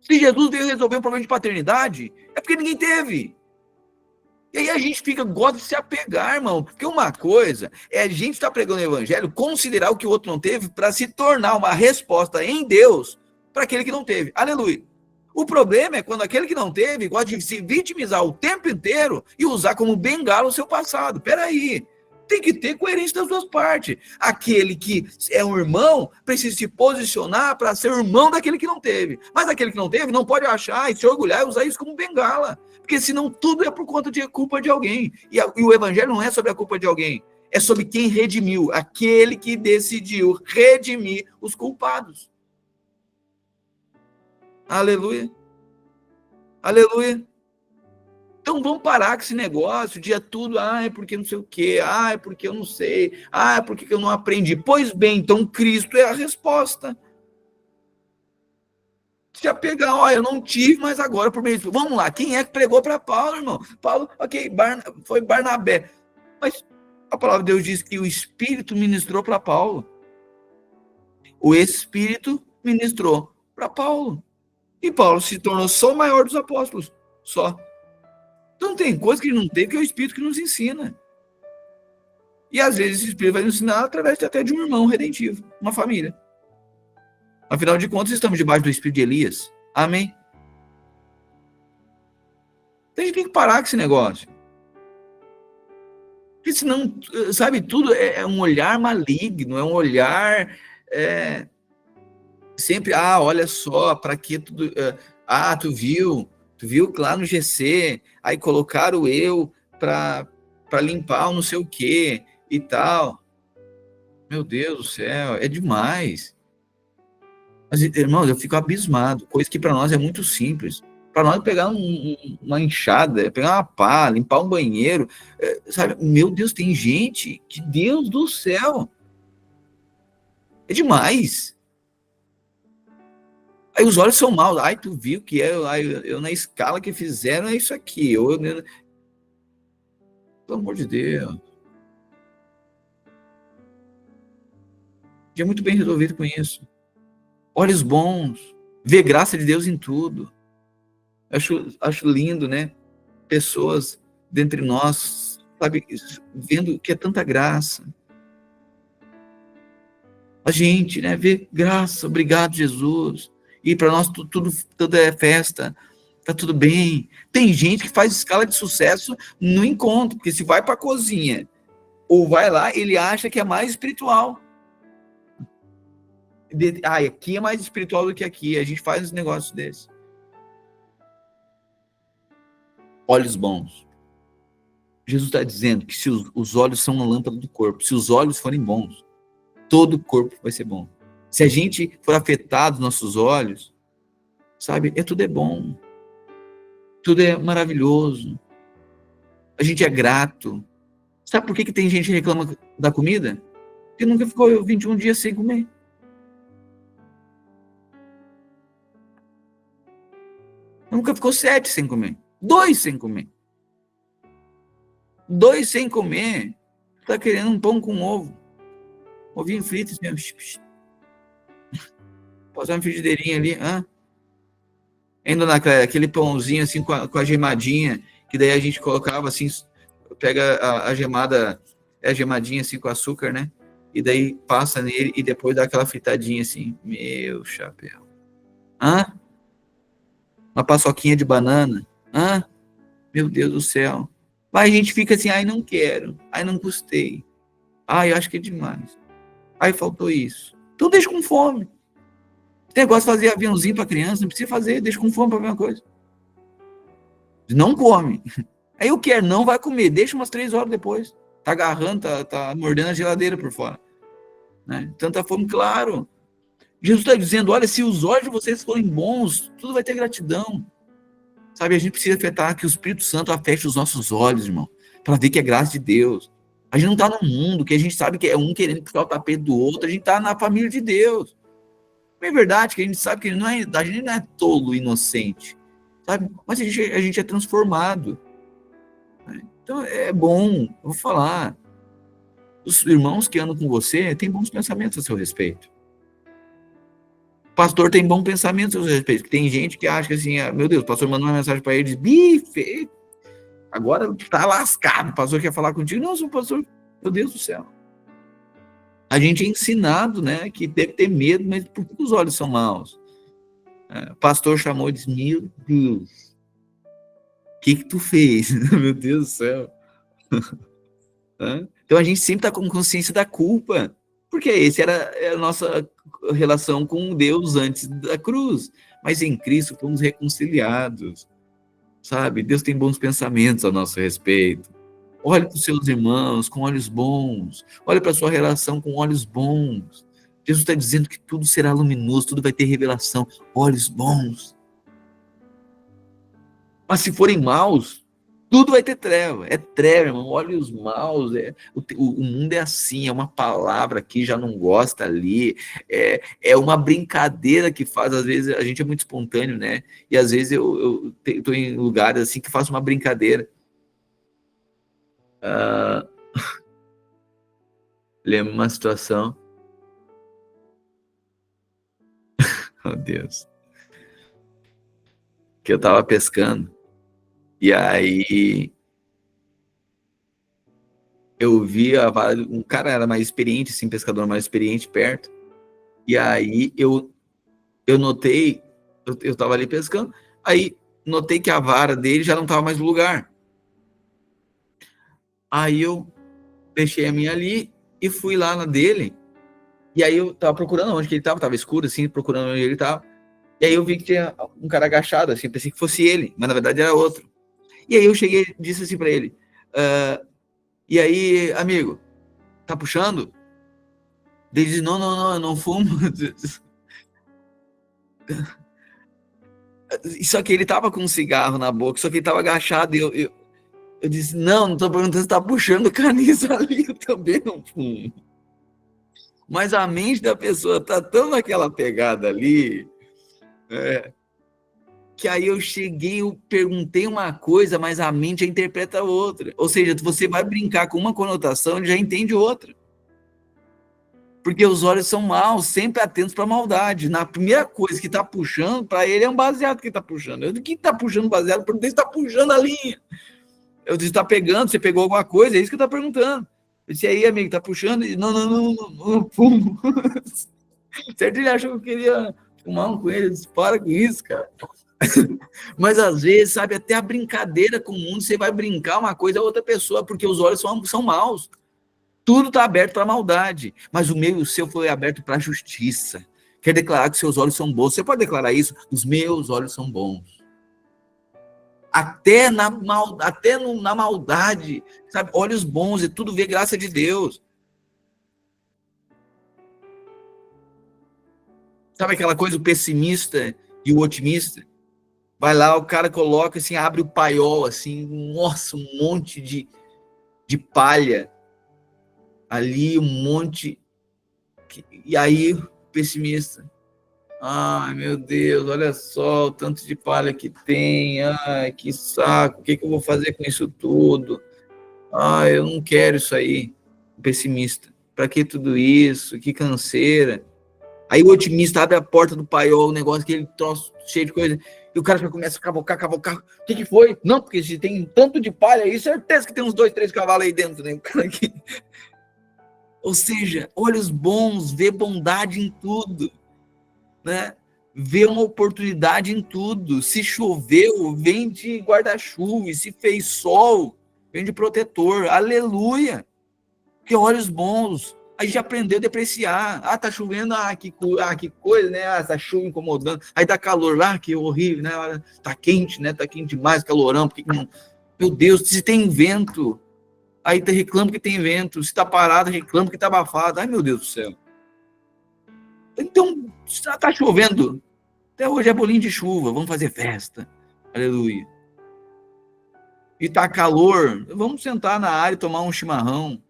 Se Jesus veio resolver um problema de paternidade, é porque ninguém teve. E aí a gente gosta de se apegar, irmão. Porque uma coisa é a gente estar pregando o evangelho, considerar o que o outro não teve, para se tornar uma resposta em Deus para aquele que não teve. Aleluia. O problema é quando aquele que não teve gosta de se vitimizar o tempo inteiro e usar como bengala o seu passado. Peraí. Tem que ter coerência das duas partes. Aquele que é um irmão precisa se posicionar para ser irmão daquele que não teve. Mas aquele que não teve não pode achar e se orgulhar e usar isso como bengala. Porque senão tudo é por conta de culpa de alguém. E o evangelho não é sobre a culpa de alguém. É sobre quem redimiu. Aquele que decidiu redimir os culpados. Aleluia. Aleluia. Então vamos parar com esse negócio, dia tudo, é porque não sei o quê, é porque eu não sei, é porque eu não aprendi. Pois bem, então Cristo é a resposta. Se apegar, eu não tive, mas agora por meio disso. Vamos lá, quem é que pregou para Paulo, irmão? Paulo, ok, foi Barnabé. Mas a palavra de Deus diz que o Espírito ministrou para Paulo. O Espírito ministrou para Paulo. E Paulo se tornou só o maior dos apóstolos. Só. Então tem coisa que ele não tem, que é o Espírito que nos ensina. E às vezes esse Espírito vai nos ensinar através até de um irmão redentivo, uma família. Afinal de contas, estamos debaixo do Espírito de Elias. Amém? Então a gente tem que parar com esse negócio. Porque senão, sabe, tudo é um olhar maligno, é um olhar sempre, olha só, para que tudo... tu viu que lá no GC, aí colocaram eu para limpar o não sei o quê e tal. Meu Deus do céu, é demais. Mas, irmãos, eu fico abismado, coisa que para nós é muito simples. Para nós pegar uma enxada, pegar uma pá, limpar um banheiro, sabe? Meu Deus, tem gente que, Deus do céu, é demais. Aí os olhos são maus. Tu viu que eu na escala que fizeram é isso aqui. Pelo amor de Deus. Já é muito bem resolvido com isso. Olhos bons. Ver graça de Deus em tudo. Acho lindo, né? Pessoas dentre nós, sabe, vendo que é tanta graça. A gente, né? Ver graça. Obrigado, Jesus. E para nós tudo é festa, tá tudo bem. Tem gente que faz escala de sucesso no encontro, porque se vai para a cozinha ou vai lá, ele acha que é mais espiritual. Aqui é mais espiritual do que aqui, a gente faz uns negócios desses. Olhos bons. Jesus está dizendo que se os olhos são uma lâmpada do corpo, se os olhos forem bons, todo o corpo vai ser bom. Se a gente for afetado, nossos olhos, sabe, tudo é bom. Tudo é maravilhoso. A gente é grato. Sabe por que tem gente que reclama da comida? Porque nunca ficou 21 dias sem comer. Nunca ficou 7 sem comer. 2 sem comer. 2 sem comer. Tá querendo um pão com ovo. Ovinho frito. Passar uma frigideirinha ali. Ainda naquele pãozinho assim com a gemadinha, que daí a gente colocava assim, pega a gemada, a gemadinha assim com açúcar, né? E daí passa nele e depois dá aquela fritadinha assim. Meu chapéu. Hã? Uma paçoquinha de banana? Hã? Meu Deus do céu. Aí a gente fica assim, ai, não quero. Ai, não gostei. Ai, eu acho que é demais. Ai, faltou isso. Então deixa com fome. Esse negócio de fazer aviãozinho para criança, não precisa fazer, deixa com fome para ver uma coisa. Não come. Aí eu quero, não vai comer, deixa umas 3 horas depois. Tá agarrando, tá mordendo a geladeira por fora. Né? Tanta fome, claro. Jesus está dizendo, olha, se os olhos de vocês forem bons, tudo vai ter gratidão. Sabe, a gente precisa afetar que o Espírito Santo afete os nossos olhos, irmão, para ver que é graça de Deus. A gente não está no mundo, que a gente sabe que é um querendo puxar o tapete do outro, a gente está na família de Deus. É verdade que a gente sabe que a gente não é tolo, inocente, sabe? Mas a gente é transformado. Né? Então é bom, eu vou falar. Os irmãos que andam com você têm bons pensamentos a seu respeito. O pastor tem bom pensamento a seu respeito. Tem gente que acha que assim, meu Deus, o pastor mandou uma mensagem para ele, diz, bife, agora tá lascado, o pastor quer falar contigo. Não, sou pastor, meu Deus do céu. A gente é ensinado, né, que deve ter medo, mas por que os olhos são maus? O pastor chamou e disse, meu Deus, o que tu fez? Meu Deus do céu. Então a gente sempre está com consciência da culpa, porque essa era a nossa relação com Deus antes da cruz. Mas em Cristo fomos reconciliados, sabe? Deus tem bons pensamentos a nosso respeito. Olhe para os seus irmãos com olhos bons. Olhe para a sua relação com olhos bons. Jesus está dizendo que tudo será luminoso, tudo vai ter revelação. Olhos bons. Mas se forem maus, tudo vai ter treva. É treva, irmão. Olhos maus. O mundo é assim, é uma palavra que já não gosta ali. É uma brincadeira que faz. Às vezes a gente é muito espontâneo, né? E às vezes eu estou em lugares assim que faço uma brincadeira. Lembro uma situação. Oh, Deus. Que eu estava pescando. E aí eu vi um cara era mais experiente, assim, pescador mais experiente perto. E aí eu notei, eu estava ali pescando, aí notei que a vara dele já não estava mais no lugar. Aí eu deixei a minha ali e fui lá na dele. E aí eu tava procurando onde que ele tava escuro, assim, procurando onde ele tava. E aí eu vi que tinha um cara agachado, assim, pensei que fosse ele, mas na verdade era outro. E aí eu cheguei e disse assim pra ele, e aí, amigo, tá puxando? Ele disse, não, eu não fumo. Só que ele tava com um cigarro na boca, só que ele tava agachado, e eu disse, não tô perguntando se tá puxando caniço ali, eu também não fumo. Mas a mente da pessoa tá tão naquela pegada ali, que aí eu cheguei, eu perguntei uma coisa, mas a mente já interpreta outra. Ou seja, você vai brincar com uma conotação, ele já entende outra. Porque os olhos são maus, sempre atentos para a maldade. Na primeira coisa que está puxando, para ele é um baseado que está puxando. Eu, que está puxando baseado? Porque está puxando a linha. Eu disse, está pegando, você pegou alguma coisa? É isso que eu estou perguntando. Eu disse, aí, amigo, está puxando? Ele, não, fumo. Certo, ele achou que eu queria fumar um com ele. Eu disse, para com isso, cara. Mas às vezes, sabe, até a brincadeira com o mundo, você vai brincar uma coisa a outra pessoa, porque os olhos são maus. Tudo está aberto para a maldade, mas o meu e o seu foi aberto para a justiça. Quer declarar que seus olhos são bons? Você pode declarar isso? Os meus olhos são bons. Até na maldade, sabe? Olhos bons e tudo vê graça de Deus. Sabe aquela coisa, o pessimista e o otimista? Vai lá, o cara coloca assim, abre o paiol, assim, nossa, um monte de palha ali, um monte. E aí, o pessimista, ai, meu Deus, olha só o tanto de palha que tem, ai, que saco, o que eu vou fazer com isso tudo? Ai, eu não quero isso aí. O pessimista, para que tudo isso? Que canseira. Aí o otimista abre a porta do paiol, o negócio, aquele troço cheio de coisa, E o cara já começa a cavocar. O que foi? Não, porque se tem tanto de palha aí, certeza que tem uns 2, 3 cavalos aí dentro, né? O cara aqui. Ou seja, olhos bons, vê bondade em tudo, né? Vê uma oportunidade em tudo. Se choveu, vem de guarda-chuva. E se fez sol, vem de protetor. Aleluia! Que olhos bons. A gente aprendeu a depreciar. Ah, tá chovendo, que coisa, né? Ah, essa chuva incomodando. Aí dá calor lá, que horrível, né? Tá quente, né? Tá quente demais, calorão. Porque não... Meu Deus, se tem vento, aí reclama que tem vento. Se tá parado, reclama que tá abafado. Ai, meu Deus do céu. Então, tá chovendo. Até hoje é bolinho de chuva. Vamos fazer festa. Aleluia. E tá calor. Vamos sentar na área e tomar um chimarrão.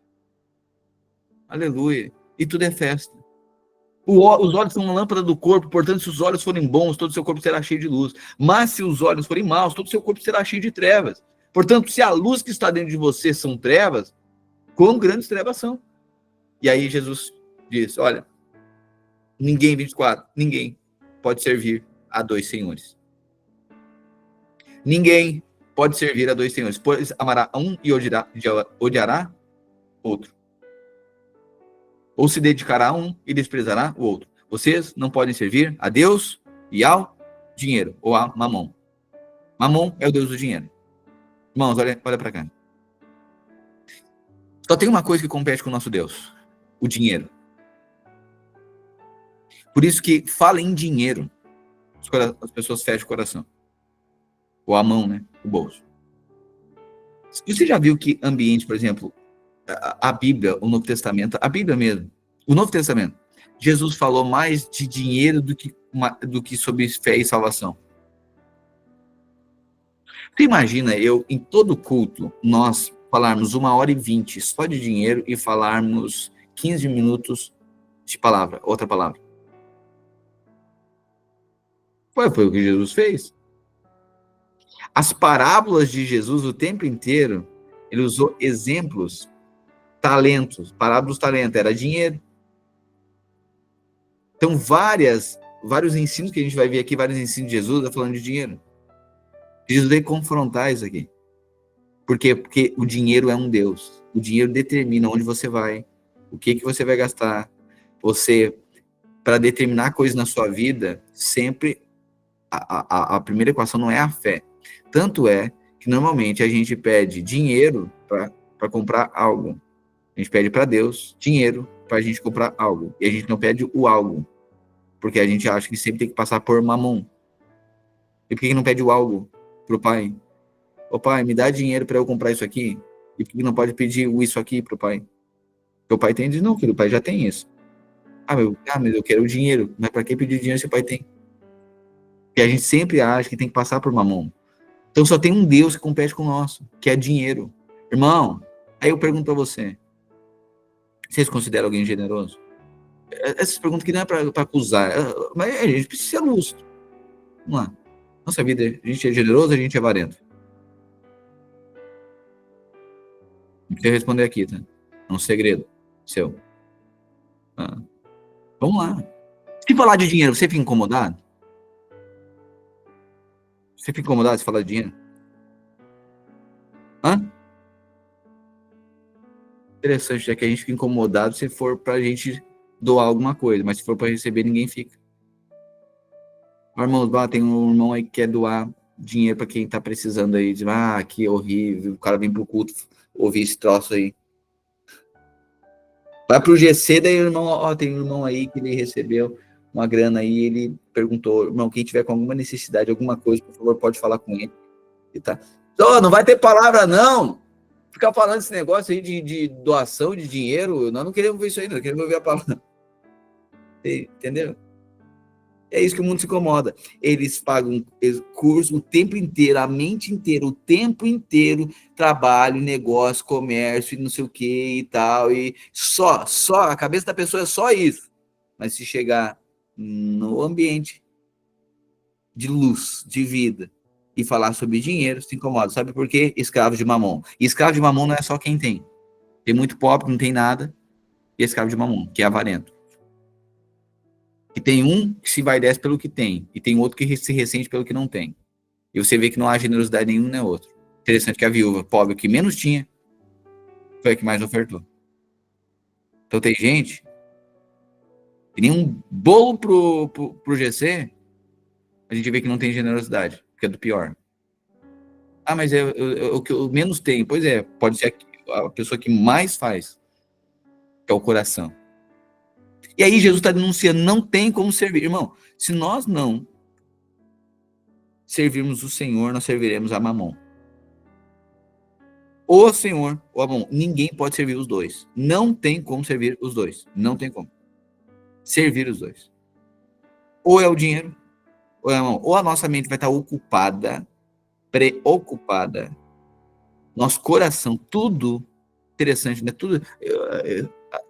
Aleluia. E tudo é festa. Os olhos são uma lâmpada do corpo, portanto, se os olhos forem bons, todo o seu corpo será cheio de luz. Mas se os olhos forem maus, todo o seu corpo será cheio de trevas. Portanto, se a luz que está dentro de você são trevas, quão grandes trevas são? E aí Jesus diz, olha, ninguém pode servir a 2 senhores. Ninguém pode servir a 2 senhores, pois amará um e odiará outro. Ou se dedicará a um e desprezará o outro. Vocês não podem servir a Deus e ao dinheiro, ou a Mamon. Mamon é o Deus do dinheiro. Irmãos, olha para cá. Só tem uma coisa que compete com o nosso Deus: o dinheiro. Por isso que fala em dinheiro, as pessoas fecham o coração. Ou a mão, né? O bolso. Você já viu que ambiente, por exemplo, a Bíblia, o Novo Testamento, a Bíblia mesmo, o Novo Testamento, Jesus falou mais de dinheiro do que sobre fé e salvação. Você imagina em todo culto, nós falarmos 1h20 só de dinheiro e falarmos 15 minutos de outra palavra. Foi o que Jesus fez. As parábolas de Jesus o tempo inteiro, ele usou exemplos, talentos, parábolas talentos, era dinheiro. Então, vários ensinos que a gente vai ver aqui, vários ensinos de Jesus, falando de dinheiro. Jesus veio confrontar isso aqui. Por quê? Porque o dinheiro é um Deus. O dinheiro determina onde você vai, o que você vai gastar. Você, para determinar coisas na sua vida, sempre a primeira equação não é a fé. Tanto é que normalmente a gente pede dinheiro para comprar algo. A gente pede para Deus dinheiro para a gente comprar algo. E a gente não pede o algo. Porque a gente acha que sempre tem que passar por mamon. E por que não pede o algo pro pai? Ô pai, me dá dinheiro para eu comprar isso aqui. E por que não pode pedir isso aqui pro pai? Porque o pai tem, diz, não, filho, o pai já tem isso. Mas eu quero o dinheiro. Mas para que pedir dinheiro se o pai tem? Porque a gente sempre acha que tem que passar por mamon. Então só tem um Deus que compete com o nosso, que é dinheiro. Irmão, aí eu pergunto para você, vocês consideram alguém generoso? Essas perguntas que não é para acusar, mas a gente precisa ser lúcido. Vamos lá. Nossa vida, a gente é generoso, a gente é avarento? Não precisa responder aqui, tá? É um segredo seu. Vamos lá. Se falar de dinheiro, você fica incomodado? Você fica incomodado se falar de dinheiro? Interessante, é que a gente fica incomodado se for pra gente doar alguma coisa, mas se for para receber, ninguém fica. Irmãos, tem um irmão aí que quer doar dinheiro para quem tá precisando aí, diz, que horrível, o cara vem pro culto ouvir esse troço aí. Vai pro GC, daí o irmão, tem um irmão aí que ele recebeu uma grana aí, ele perguntou, irmão, quem tiver com alguma necessidade, alguma coisa, por favor, pode falar com ele. E tá. Não vai ter palavra, não! Ficar falando esse negócio aí de doação de dinheiro, nós não queremos ver isso aí, nós queremos ouvir a palavra. Entendeu? É isso que o mundo se incomoda. Eles pagam curso o tempo inteiro, a mente inteira, o tempo inteiro, trabalho, negócio, comércio, não sei o que e tal. E só, a cabeça da pessoa é só isso. Mas se chegar no ambiente de luz, de vida, e falar sobre dinheiro, se incomoda. Sabe por quê? Escravo de mamon. E escravo de mamon não é só quem tem. Tem muito pobre, não tem nada, e escravo de mamon, que é avarento. Que tem um que se vai desce pelo que tem, e tem outro que se ressente pelo que não tem. E você vê que não há generosidade nenhum nem outro. Interessante que a viúva pobre que menos tinha foi a que mais ofertou. Então tem gente que nem um bolo pro GC, a gente vê que não tem generosidade, que é do pior. Ah, mas é o que eu menos tenho. Pois é, pode ser a pessoa que mais faz, que é o coração. E aí Jesus está denunciando, não tem como servir. Irmão, se nós não servirmos o Senhor, nós serviremos a Mamon. O Senhor ou a Mamon. Ninguém pode servir os dois. Não tem como servir os dois. Não tem como. Servir os dois. Ou é o dinheiro, ou é a Mamon. Ou a nossa mente vai estar ocupada, preocupada, nosso coração, tudo interessante, né? Tudo.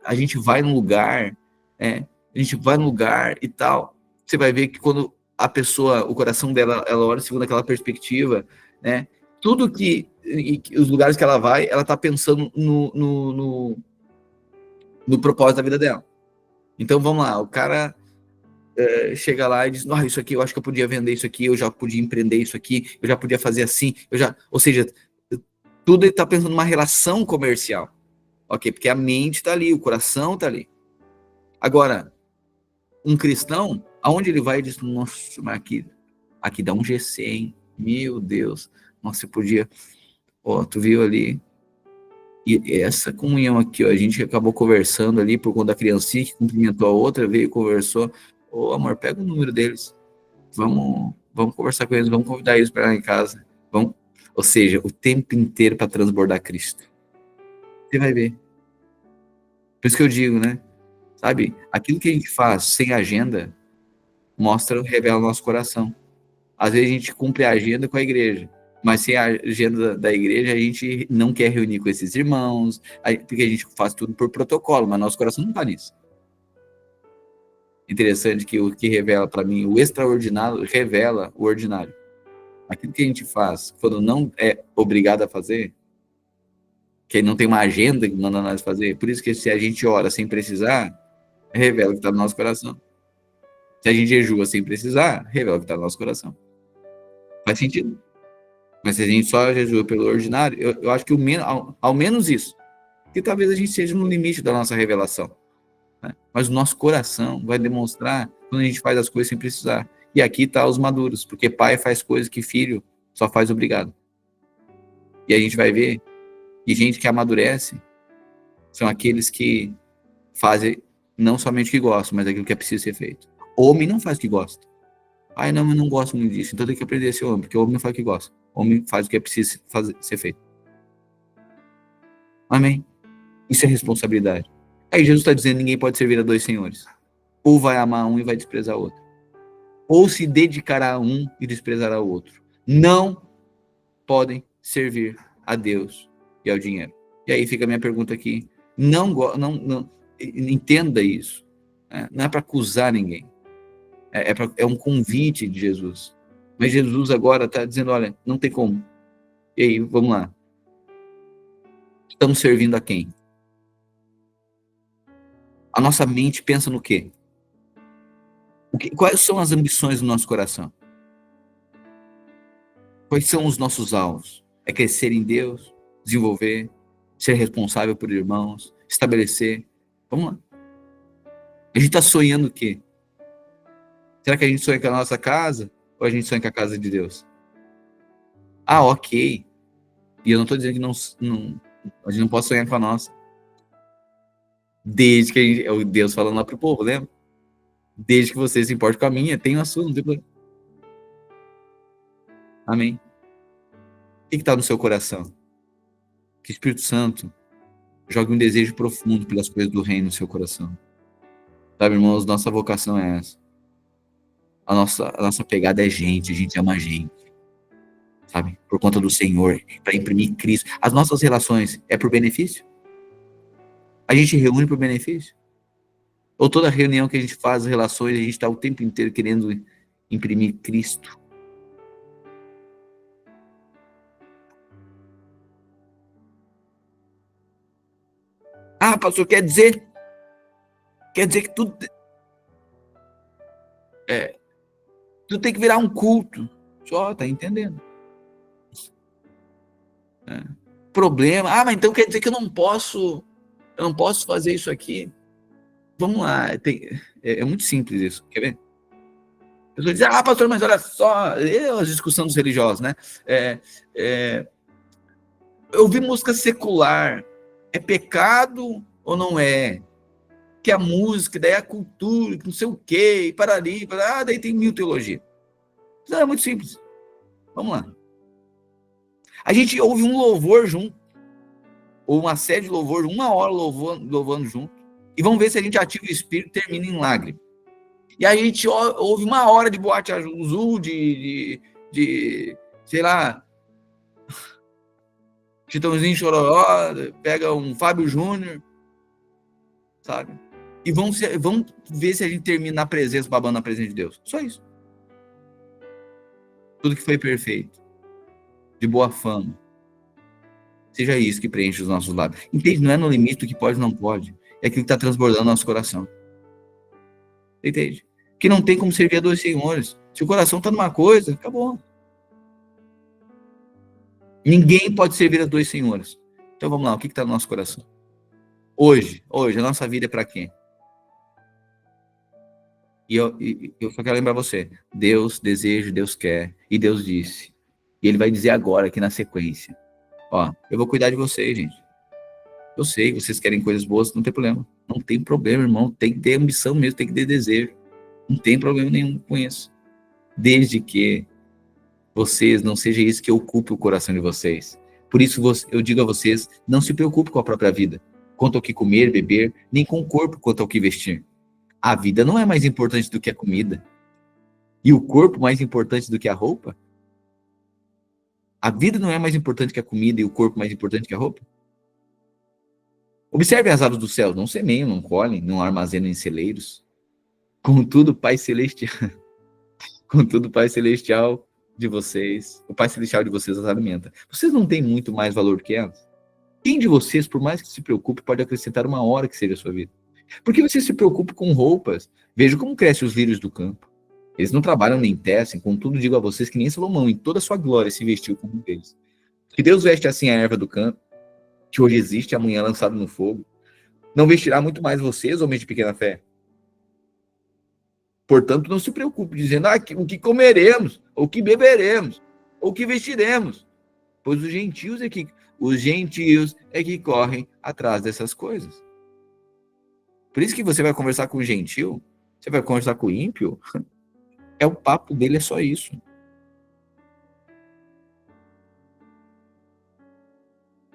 A gente vai num lugar, a gente vai num lugar e tal. Você vai ver que quando a pessoa, o coração dela, ela olha segundo aquela perspectiva, né? Tudo os lugares que ela vai, ela tá pensando no propósito da vida dela. Então vamos lá, o cara chega lá e diz, isso aqui, eu acho que eu podia vender isso aqui, eu já podia empreender isso aqui, eu já podia fazer assim, ou seja, tudo ele está pensando numa relação comercial, ok? Porque a mente está ali, o coração está ali. Agora, um cristão, aonde ele vai e diz, nossa, mas aqui dá um GC, hein? Meu Deus, nossa, eu podia, tu viu ali, e essa comunhão aqui, ó, a gente acabou conversando ali por conta da criancinha que cumprimentou a outra, veio e conversou, amor, pega o número deles, vamos conversar com eles, vamos convidar eles para lá em casa, vamos, ou seja, o tempo inteiro para transbordar Cristo. Você vai ver. Por isso que eu digo, né? Sabe, aquilo que a gente faz sem agenda revela o nosso coração. Às vezes a gente cumpre a agenda com a igreja, mas sem a agenda da igreja a gente não quer reunir com esses irmãos, porque a gente faz tudo por protocolo, mas nosso coração não está nisso. Interessante que o que revela para mim, o extraordinário revela o ordinário. Aquilo que a gente faz quando não é obrigado a fazer, que não tem uma agenda que manda nós fazer, por isso que se a gente ora sem precisar, revela o que está no nosso coração. Se a gente jejua sem precisar, revela o que está no nosso coração. Faz sentido? Mas se a gente só jejua pelo ordinário, eu acho que ao menos isso, que talvez a gente seja no limite da nossa revelação. Né? Mas o nosso coração vai demonstrar quando a gente faz as coisas sem precisar. E aqui está os maduros, porque pai faz coisas que filho só faz obrigado. E a gente vai ver que gente que amadurece são aqueles que fazem não somente o que gostam, mas aquilo que é preciso ser feito. Homem não faz o que gosta. Ai, não, eu não gosto muito disso, então tem que aprender a ser homem, porque o homem não faz o que gosta. O homem faz o que é preciso ser feito. Amém? Isso é responsabilidade. Aí Jesus está dizendo, ninguém pode servir a dois senhores. Ou vai amar um e vai desprezar o outro. Ou se dedicará a um e desprezará o outro. Não podem servir a Deus e ao dinheiro. E aí fica a minha pergunta aqui. Não entenda isso. Né? Não é para acusar ninguém. É um convite de Jesus. Mas Jesus agora está dizendo, olha, não tem como. E aí, vamos lá. Estamos servindo a quem? A nossa mente pensa no quê? Quais são as ambições do nosso coração? Quais são os nossos alvos? É crescer em Deus, desenvolver, ser responsável por irmãos, estabelecer. Vamos lá. A gente está sonhando o quê? Será que a gente sonha com a nossa casa ou a gente sonha com a casa de Deus? Ah, ok. E eu não estou dizendo que a gente não pode sonhar com a nossa. Desde que é o Deus falando lá para o povo, lembra? Desde que você se importe com a minha, tem a sua, não tem problema. Amém. O que está no seu coração? Que o Espírito Santo jogue um desejo profundo pelas coisas do reino no seu coração. Sabe, irmãos, nossa vocação é essa. A nossa pegada é gente, a gente ama gente. Sabe? Por conta do Senhor, para imprimir Cristo. As nossas relações é por benefício? A gente reúne por benefício? Ou toda reunião que a gente faz, relações, a gente está o tempo inteiro querendo imprimir Cristo? Ah, pastor, quer dizer que tudo... Tu tem que virar um culto. Só, tá entendendo? Problema. Ah, mas então quer dizer que eu não posso fazer isso aqui? Vamos lá. É muito simples isso. Quer ver? A pessoa diz, pastor, mas olha só, as discussões dos religiosos, né? Eu ouvi música secular. É pecado ou não é? Que a música, daí a cultura, que não sei o quê, e para ali, daí tem mil teologia. Isso é muito simples. Vamos lá. A gente ouve um louvor junto, ou uma série de louvor, 1 hora louvando junto, e vamos ver se a gente ativa o espírito e termina em lágrima. E a gente ouve 1 hora de boate azul, de sei lá, Chitãozinho Chororó, pega um Fábio Júnior, sabe? E vamos ver se a gente termina na presença, babando na presença de Deus. Só isso. Tudo que foi perfeito, de boa fama, seja isso que preenche os nossos lábios. Entende? Não é no limite do que pode ou não pode. É aquilo que está transbordando nosso coração. Entende? Que não tem como servir a dois senhores. Se o coração está numa coisa, acabou. Ninguém pode servir a dois senhores. Então vamos lá, o que está no nosso coração? Hoje, a nossa vida é para quem? E eu só quero lembrar você, Deus deseja, Deus quer, e Deus disse. E Ele vai dizer agora, aqui na sequência, eu vou cuidar de vocês, gente. Eu sei, vocês querem coisas boas, não tem problema. Não tem problema, irmão, tem que ter ambição mesmo, tem que ter desejo. Não tem problema nenhum com isso. Desde que vocês, não seja isso que ocupe o coração de vocês. Por isso eu digo a vocês, não se preocupe com a própria vida, quanto ao que comer, beber, nem com o corpo quanto ao que vestir. A vida não é mais importante do que a comida. E o corpo mais importante do que a roupa? A vida não é mais importante que a comida e o corpo mais importante que a roupa? Observe as aves do céu, não semeiam, não colhem, não armazenam em celeiros. Contudo, Pai Celestial, contudo, Pai Celestial de vocês, o Pai Celestial de vocês as alimenta. Vocês não têm muito mais valor que elas? Quem de vocês, por mais que se preocupe, pode acrescentar 1 hora que seja a sua vida? Porque você se preocupa com roupas. Veja como crescem os lírios do campo. Eles não trabalham nem tecem, contudo digo a vocês que nem Salomão, em toda a sua glória, se vestiu como um deles. Que Deus veste assim a erva do campo, que hoje existe, amanhã é lançado no fogo. Não vestirá muito mais vocês, homens de pequena fé? Portanto, não se preocupe, dizendo o que comeremos, ou o que beberemos, ou o que vestiremos. Pois os gentios é que correm atrás dessas coisas. Por isso que você vai conversar com o gentil, você vai conversar com o ímpio, o papo dele é só isso.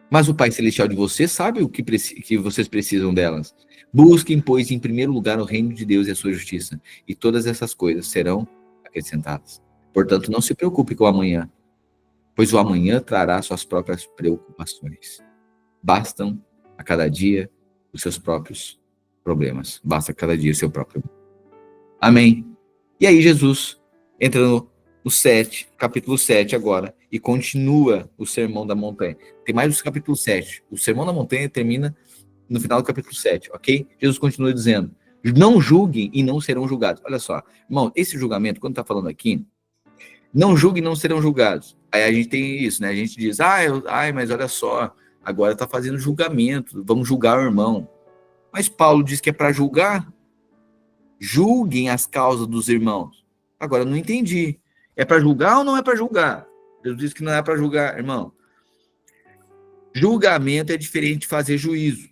Mas o Pai Celestial de vocês sabe o que vocês precisam delas. Busquem, pois, em primeiro lugar o reino de Deus e a sua justiça, e todas essas coisas serão acrescentadas. Portanto, não se preocupe com o amanhã, pois o amanhã trará suas próprias preocupações. Bastam a cada dia os seus próprios problemas. Basta a cada dia o seu próprio. Amém. E aí Jesus entra no capítulo 7 agora, e continua o Sermão da Montanha. Tem mais o capítulo 7. O Sermão da Montanha termina no final do capítulo 7, ok? Jesus continua dizendo, não julguem e não serão julgados. Olha só, irmão, esse julgamento, quando está falando aqui, não julguem e não serão julgados. Aí a gente tem isso, né? A gente diz, mas olha só, agora está fazendo julgamento, vamos julgar o irmão. Mas Paulo diz que é para julgar. Julguem as causas dos irmãos. Agora, eu não entendi. É para julgar ou não é para julgar? Jesus disse que não é para julgar, irmão. Julgamento é diferente de fazer juízo.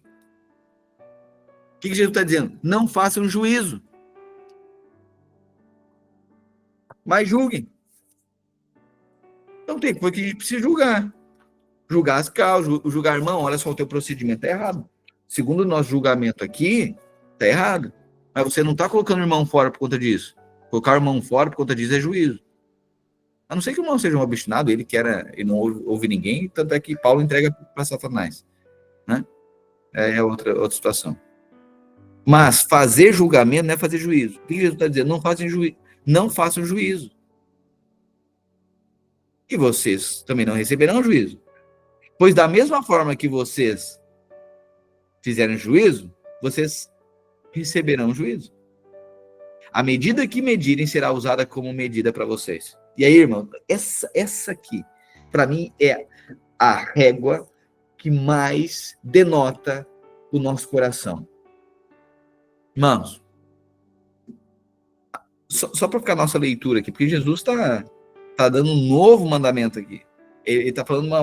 O que Jesus está dizendo? Não façam juízo. Mas julguem. Então tem coisa que a gente precisa julgar. Julgar as causas, julgar, irmão, olha só, o teu procedimento está errado. Segundo o nosso julgamento aqui, está errado. Mas você não está colocando o irmão fora por conta disso. Colocar o irmão fora por conta disso é juízo. A não ser que o irmão seja um obstinado, ele não ouve ninguém, tanto é que Paulo entrega para Satanás. Né? É outra situação. Mas fazer julgamento não é fazer juízo. O que Jesus está dizendo? Não façam juízo. E vocês também não receberão juízo. Pois da mesma forma que vocês fizeram juízo, vocês receberão juízo. A medida que medirem será usada como medida para vocês. E aí, irmão, essa aqui, para mim, é a régua que mais denota o nosso coração. Irmãos, só para ficar a nossa leitura aqui, porque Jesus tá dando um novo mandamento aqui. Ele está falando uma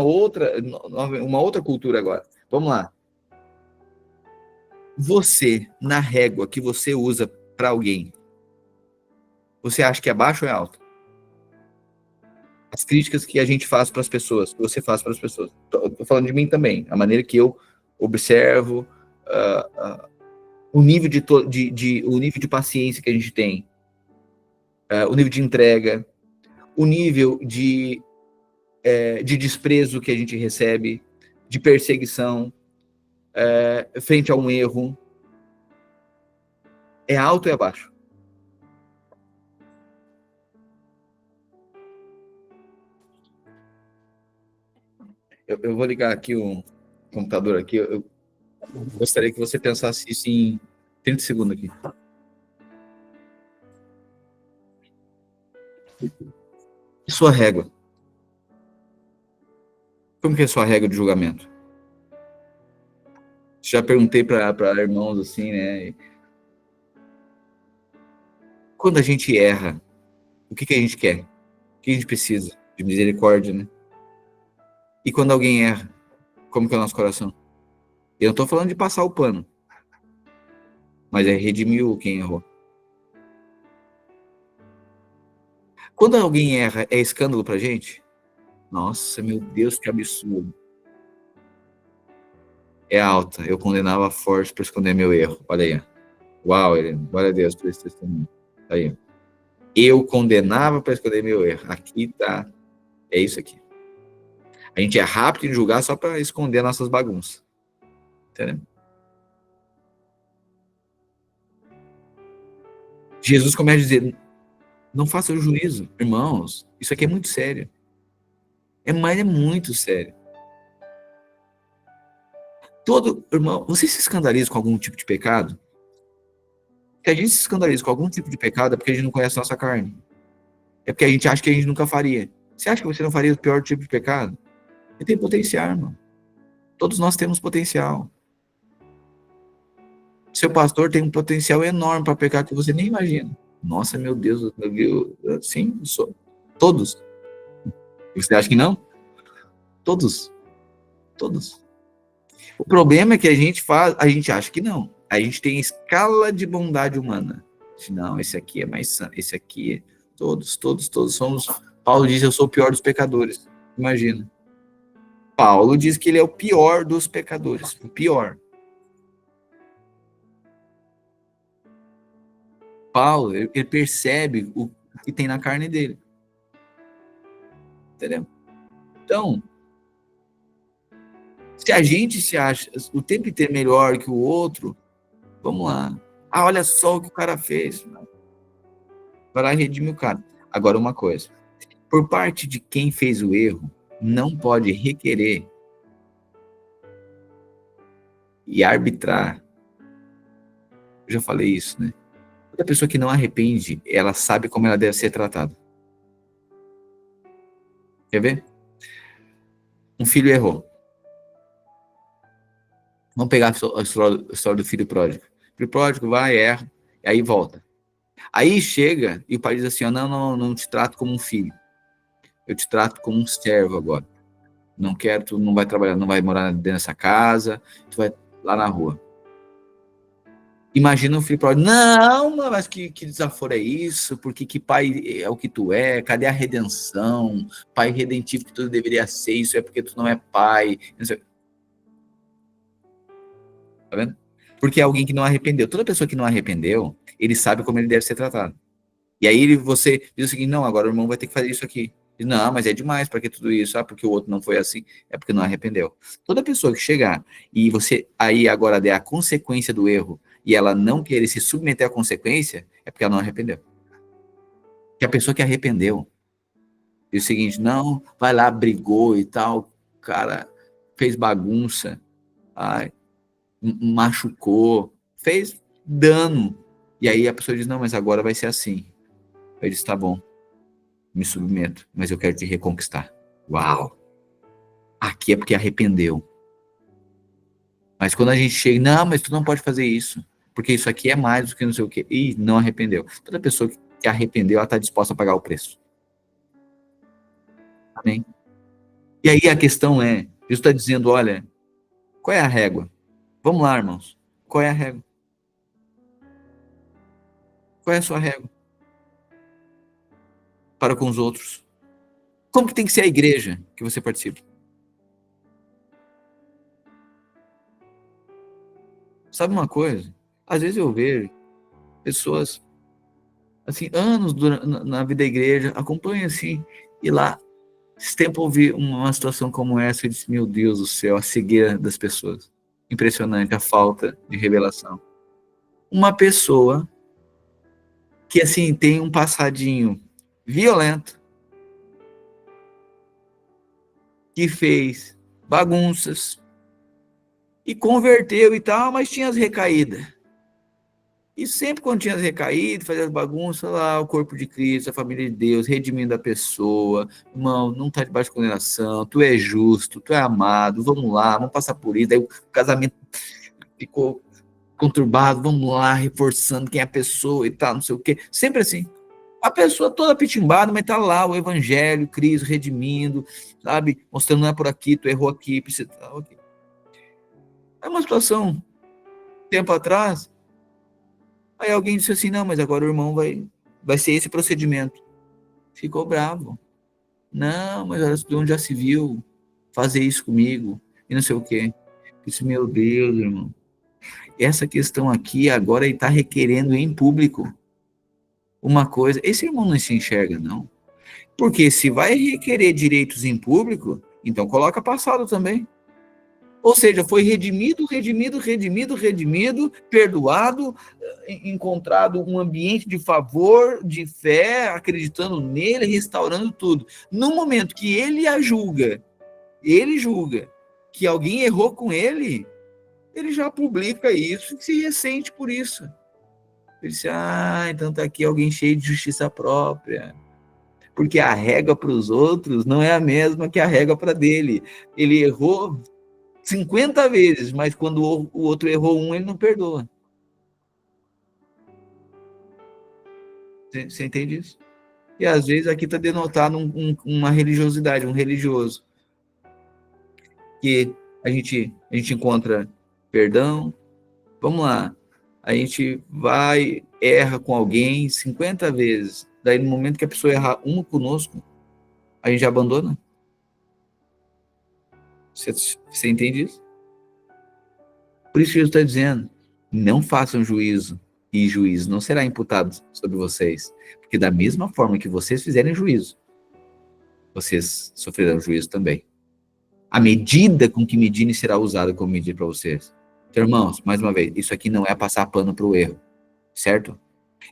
outra cultura agora. Vamos lá. Você, na régua que você usa para alguém, você acha que é baixo ou é alto? As críticas que a gente faz para as pessoas, que você faz para as pessoas. Tô falando de mim também, a maneira que eu observo, o nível o nível de paciência que a gente tem, o nível de entrega, o nível de desprezo que a gente recebe, de perseguição, frente a um erro. É alto ou é baixo? Eu vou ligar aqui o computador aqui. Eu gostaria que você pensasse isso em 30 segundos aqui. E sua régua? Como que é a sua régua de julgamento? Já perguntei para irmãos assim, né? Quando a gente erra, o que a gente quer? O que a gente precisa? De misericórdia, né? E quando alguém erra, como que é o nosso coração? Eu não estou falando de passar o pano, mas é redimir quem errou. Quando alguém erra, é escândalo pra gente? Nossa, meu Deus, que absurdo. É alta. Eu condenava forte para esconder meu erro. Olha aí. Uau, glória a Deus por esse testemunho. Aí. Eu condenava para esconder meu erro. Aqui tá. É isso aqui. A gente é rápido em julgar só para esconder nossas bagunças. Entendeu? Jesus começa a dizer: não faça o juízo, irmãos. Isso aqui é muito sério. Mas é muito sério. Todo irmão, você se escandaliza com algum tipo de pecado? Se a gente se escandaliza com algum tipo de pecado, é porque a gente não conhece a nossa carne. É porque a gente acha que a gente nunca faria. Você acha que você não faria o pior tipo de pecado? Você tem potencial, irmão. Todos nós temos potencial. Seu pastor tem um potencial enorme para pecar que você nem imagina. Nossa, meu Deus, sim, sou. Todos. Você acha que não? Todos. Todos. O problema é que a gente acha que não. A gente tem escala de bondade humana. Não, esse aqui é mais santo, esse aqui, todos somos. Paulo diz: eu sou o pior dos pecadores. Imagina. Paulo diz que ele é o pior dos pecadores, o pior. Paulo, ele percebe o que tem na carne dele. Entendeu? Então, se a gente se acha o tempo inteiro melhor que o outro, vamos lá. Ah, olha só o que o cara fez. Vai lá e redime o cara. Agora, uma coisa. Por parte de quem fez o erro, não pode requerer e arbitrar. Eu já falei isso, né? Toda pessoa que não arrepende, ela sabe como ela deve ser tratada. Quer ver? Um filho errou. Vamos pegar a história do filho pródigo. O filho pródigo vai, erra, e aí volta. Aí chega e o pai diz assim: não te trato como um filho. Eu te trato como um servo agora. Não quero, tu não vai trabalhar, não vai morar dentro dessa casa, tu vai lá na rua. Imagina um filho pródigo: não, mas que desaforo é isso? Porque que pai é o que tu é? Cadê a redenção? Pai redentivo que tu deveria ser, isso é porque tu não é pai. Tá vendo? Porque é alguém que não arrependeu. Toda pessoa que não arrependeu, ele sabe como ele deve ser tratado. E aí você diz o seguinte: não, agora o irmão vai ter que fazer isso aqui. E, não, mas é demais, para que tudo isso? Ah, porque o outro não foi assim, é porque não arrependeu. Toda pessoa que chegar e você aí agora der a consequência do erro e ela não querer se submeter à consequência, é porque ela não arrependeu. Que a pessoa que arrependeu diz o seguinte: não, vai lá, brigou e tal, cara, fez bagunça, ai, machucou, fez dano. E aí a pessoa diz, não, mas agora vai ser assim. Aí diz, tá bom, me submeto, mas eu quero te reconquistar. Uau! Aqui é porque arrependeu. Mas quando a gente chega, não, mas tu não pode fazer isso, porque isso aqui é mais do que não sei o quê. E não arrependeu. Toda pessoa que arrependeu, ela está disposta a pagar o preço. Amém? E aí a questão é, Jesus está dizendo, olha, qual é a régua? Vamos lá, irmãos. Qual é a régua? Qual é a sua régua? Para com os outros. Como que tem que ser a igreja que você participa? Sabe uma coisa? Às vezes eu vejo pessoas, assim, anos na vida da igreja, acompanham assim, e lá, esse tempo eu ouvi uma situação como essa, eu disse, meu Deus do céu, a cegueira das pessoas. Impressionante, a falta de revelação. Uma pessoa que, assim, tem um passadinho violento, que fez bagunças, e converteu e tal, mas tinha as recaídas. E sempre quando tinha as recaídas, fazia as bagunças lá, o corpo de Cristo, a família de Deus, redimindo a pessoa, irmão, não está debaixo de condenação, tu é justo, tu é amado, vamos lá, vamos passar por isso. Aí o casamento ficou conturbado, vamos lá, reforçando quem é a pessoa e tal, não sei o quê. Sempre assim. A pessoa toda pitimbada, mas tá lá o evangelho, Cristo redimindo, sabe? Mostrando, não é por aqui, tu errou aqui, precisa. Okay. É uma situação, tempo atrás, aí alguém disse assim, não, mas agora o irmão vai ser esse procedimento. Ficou bravo. Não, mas olha, de onde já se viu fazer isso comigo? E não sei o quê. Disse, meu Deus, irmão. Essa questão aqui agora está requerendo em público uma coisa. Esse irmão não se enxerga, não. Porque se vai requerer direitos em público, então coloca passado também. Ou seja, foi redimido, perdoado, encontrado um ambiente de favor, de fé, acreditando nele, restaurando tudo. No momento que ele julga que alguém errou com ele já publica isso e se ressente por isso. Ele disse, então tá aqui alguém cheio de justiça própria. Porque a régua para os outros não é a mesma que a régua para dele. Ele errou 50 vezes, mas quando o outro errou um, ele não perdoa. Você entende isso? E às vezes aqui está denotado uma religiosidade, um religioso. Que a gente encontra perdão. Vamos lá. A gente erra com alguém 50 vezes. Daí no momento que a pessoa erra uma conosco, a gente já abandona. Você entende isso? Por isso que Jesus está dizendo, não façam juízo, e juízo não será imputado sobre vocês. Porque da mesma forma que vocês fizerem juízo, vocês sofrerão juízo também. A medida com que medirem será usada como medida para vocês. Então, irmãos, mais uma vez, isso aqui não é passar pano para o erro, certo?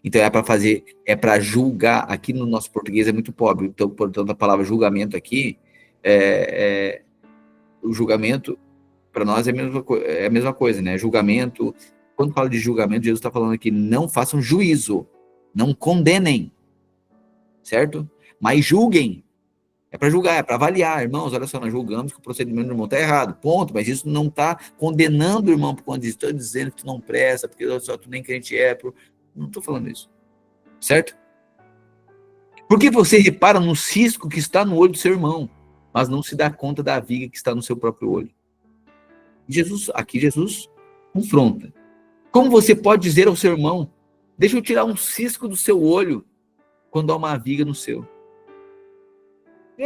Então é para julgar, aqui no nosso português é muito pobre, então, portanto, a palavra julgamento aqui, o julgamento, para nós é a mesma coisa, né? Julgamento, quando fala de julgamento, Jesus está falando aqui, não façam juízo, não condenem, certo? Mas julguem. É para julgar, é para avaliar, irmãos, olha só, nós julgamos que o procedimento do irmão está errado, ponto, mas isso não está condenando o irmão por conta disso, estou dizendo que tu não presta, porque só tu nem crente é, não estou falando isso, certo? Porque você repara no cisco que está no olho do seu irmão, mas não se dá conta da viga que está no seu próprio olho. Aqui Jesus confronta. Como você pode dizer ao seu irmão, deixa eu tirar um cisco do seu olho, quando há uma viga no seu?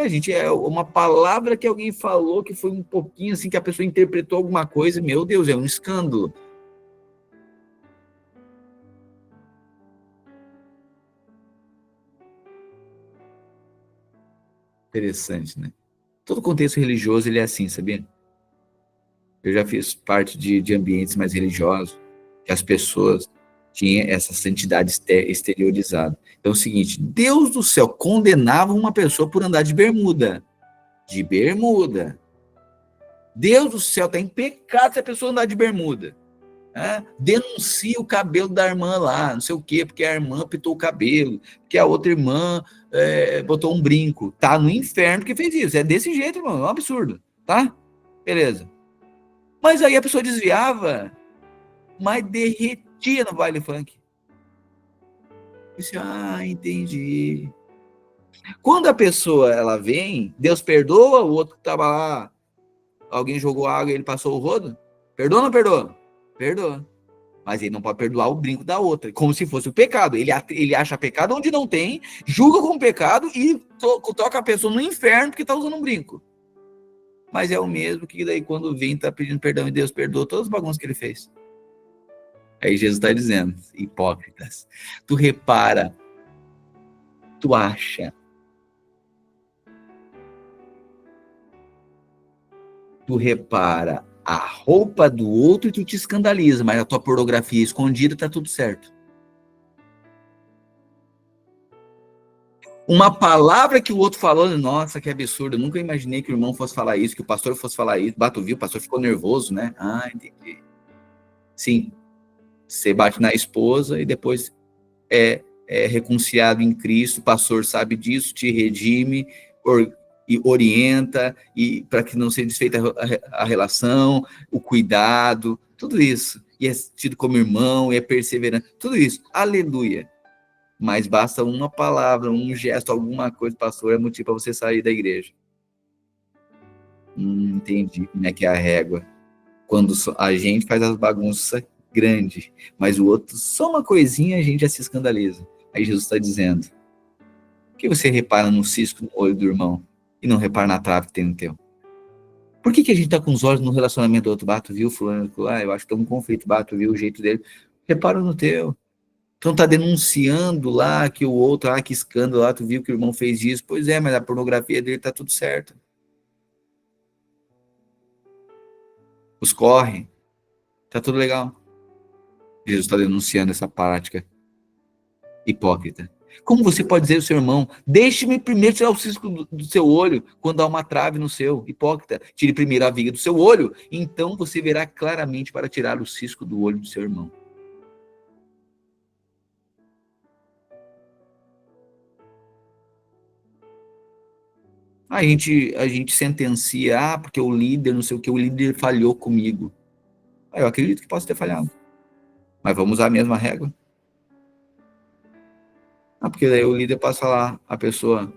Gente, é uma palavra que alguém falou que foi um pouquinho assim, que a pessoa interpretou alguma coisa, meu Deus, é um escândalo. Interessante, né? Todo contexto religioso, ele é assim, sabia? Eu já fiz parte de ambientes mais religiosos, que as pessoas tinham essa santidade exteriorizada. Então é o seguinte, Deus do céu condenava uma pessoa por andar de bermuda. De bermuda. Deus do céu, está em pecado se a pessoa andar de bermuda. Denuncia o cabelo da irmã lá, não sei o quê, porque a irmã pintou o cabelo, porque a outra irmã botou um brinco. Tá no inferno que fez isso. É desse jeito, irmão. É um absurdo, tá? Beleza. Mas aí a pessoa desviava, mas derretia no baile funk. Disse, entendi. Quando a pessoa ela vem, Deus perdoa, o outro que tava lá, alguém jogou água e ele passou o rodo? Perdoa ou não perdoa? Perdoa. Mas ele não pode perdoar o brinco da outra, como se fosse o pecado. Ele acha pecado onde não tem, julga como pecado e toca a pessoa no inferno porque está usando um brinco. Mas é o mesmo que daí quando vem está pedindo perdão e Deus perdoa todas as bagunças que ele fez. Aí Jesus está dizendo, hipócritas, tu repara, tu acha, tu repara a roupa do outro e tu te escandaliza, mas a tua pornografia escondida tá tudo certo. Uma palavra que o outro falou, nossa, que absurdo, eu nunca imaginei que o irmão fosse falar isso, que o pastor fosse falar isso. Viu, o pastor ficou nervoso, né? Entendi. Sim, você bate na esposa e depois é reconciliado em Cristo, o pastor sabe disso, te redime e orienta, e para que não seja desfeita a relação, o cuidado, tudo isso. E é tido como irmão, e é perseverante, tudo isso. Aleluia. Mas basta uma palavra, um gesto, alguma coisa, pastor, é motivo para você sair da igreja. Entendi como é que é a régua. Quando a gente faz as bagunças grandes, mas o outro, só uma coisinha, a gente já se escandaliza. Aí Jesus está dizendo, por que você repara no cisco no olho do irmão e não repara na trave que tem no teu? Por que a gente está com os olhos no relacionamento do outro? Bato, viu, fulano, eu acho que tem um conflito, bato, viu o jeito dele. Repara no teu. Então tá denunciando lá que o outro, que escândalo lá, tu viu que o irmão fez isso. Pois é, mas a pornografia dele tá tudo certo. Os corre, tá tudo legal. Jesus está denunciando essa prática hipócrita. Como você pode dizer ao seu irmão, deixe-me primeiro tirar o cisco do seu olho quando há uma trave no seu? Hipócrita, tire primeiro a viga do seu olho, então você verá claramente para tirar o cisco do olho do seu irmão. A gente sentencia, porque o líder, não sei o que, o líder falhou comigo. Eu acredito que posso ter falhado. Mas vamos usar a mesma régua? Porque daí o líder passa lá, a pessoa,